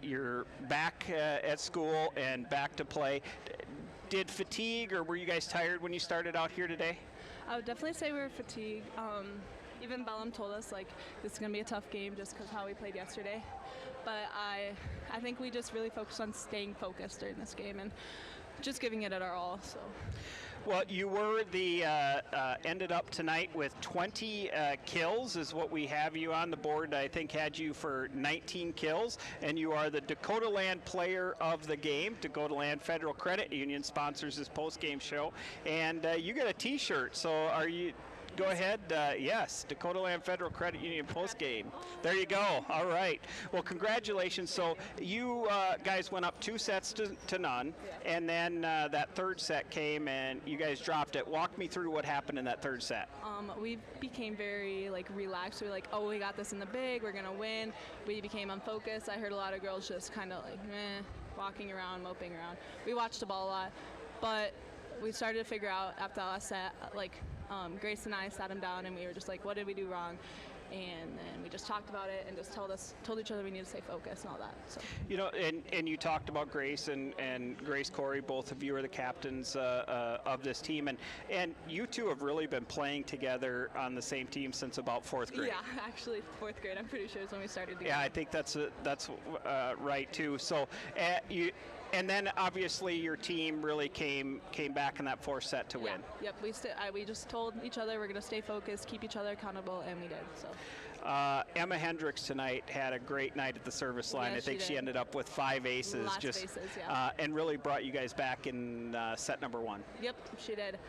you're back at school and back to play. Did fatigue, or were you guys tired when you started out here today? I would definitely say we were fatigued. Even Bellum told us like this is gonna be a tough game just because how we played yesterday. But I think we just really focused on staying focused during this game and just giving it our all. So. Well, you were ended up tonight with 20 kills is what we have you on the board. I think had you for 19 kills, and you are the Dakota Land Player of the Game. Dakota Land Federal Credit Union sponsors this post-game show, and you get a T-shirt. So are you? Go ahead. Yes, Dakota Land Federal Credit Union post-game. There you go. All right. Well, congratulations. So you guys went up 2 sets to none, and then that third set came, and you guys dropped it. Walk me through what happened in that third set. We became very relaxed. We were like, oh, we got this in the big. We're gonna win. We became unfocused. I heard a lot of girls just kind of walking around, moping around. We watched the ball a lot, but we started to figure out after the last set, Grace and I sat him down and we were just like, what did we do wrong? And then we just talked about it and just told each other we need to stay focused and all that. So. And you talked about Grace and Grace Corey, both of you are the captains of this team, and you two have really been playing together on the same team since about 4th grade. Yeah, actually 4th grade, I'm pretty sure is when we started together. Yeah, I think that's right too. So and then obviously your team really came back in that 4th set to win. Yep, we just told each other we're going to stay focused, keep each other accountable, and we did. So. Emma Hendricks tonight had a great night at the service line. Yeah, I think she ended up with 5 aces. Lots of aces, yeah. And really brought you guys back in set number 1. Yep, she did.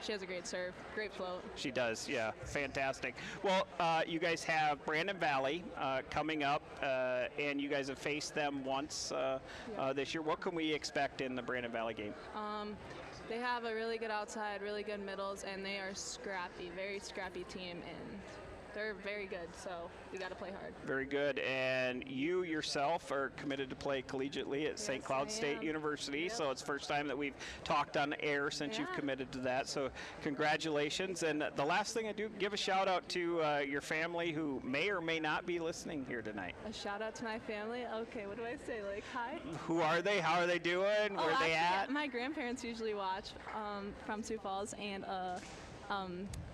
She has a great serve, great float. She does, yeah, fantastic. Well, you guys have Brandon Valley coming up, and you guys have faced them once this year. What can we expect in the Brandon Valley game? They have a really good outside, really good middles, and they are scrappy, very scrappy team, and they're very good, so we got to play hard. Very good. And you yourself are committed to play collegiately at St. Cloud State University, so it's the first time that we've talked on air since you've committed to that, so congratulations. And the last thing I do, give a shout out to your family who may or may not be listening here tonight. A shout out to my family? Okay, what do I say, hi? Who are they? How are they doing? Where are they at? My grandparents usually watch from Sioux Falls and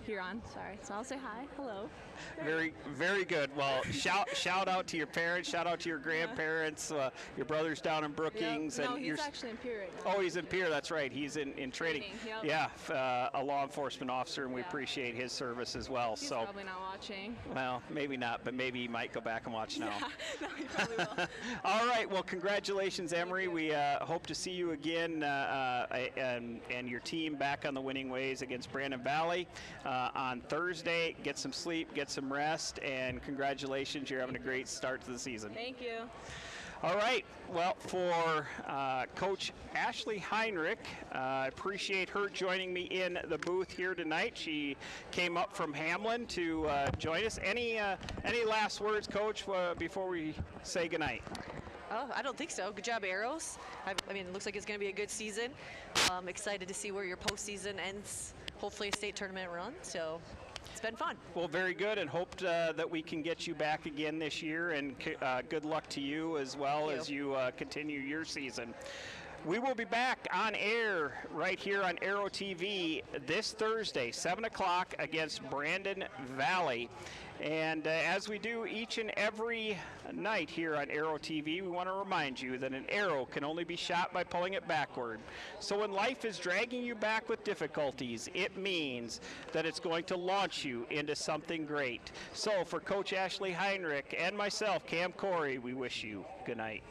Huron, sorry. So I'll say hi, hello. Very, very good. Well, shout out to your parents, shout out to your grandparents, your brother's down in Brookings. Yep. No, and he's actually in Pierre right now. Oh, he's in Pierre, that's right. He's in training. Yep. Yeah, a law enforcement officer, and we appreciate his service as well. He's probably not watching. Well, maybe not, but maybe he might go back and watch now. Yeah, no, he probably will. All right, well, congratulations, Emery. We hope to see you again and your team back on the winning ways against Brandon Valley on Thursday. Get some sleep, get some rest, and congratulations. You're having a great start to the season. Thank you. All right. Well, for Coach Ashley Heinrich, I appreciate her joining me in the booth here tonight. She came up from Hamlin to join us. Any last words, Coach, before we say goodnight? Oh, I don't think so. Good job, Arrows. I mean, it looks like it's going to be a good season. Excited to see where your postseason ends. Hopefully a state tournament run. So it's been fun. Well, very good, and hoped that we can get you back again this year, and good luck to you as well as you continue your season. We will be back on air right here on Arrow TV this Thursday, 7 o'clock against Brandon Valley. And as we do each and every night here on Arrow TV, we want to remind you that an arrow can only be shot by pulling it backward. So when life is dragging you back with difficulties, it means that it's going to launch you into something great. So for Coach Ashley Heinrich and myself, Cam Corey, we wish you good night.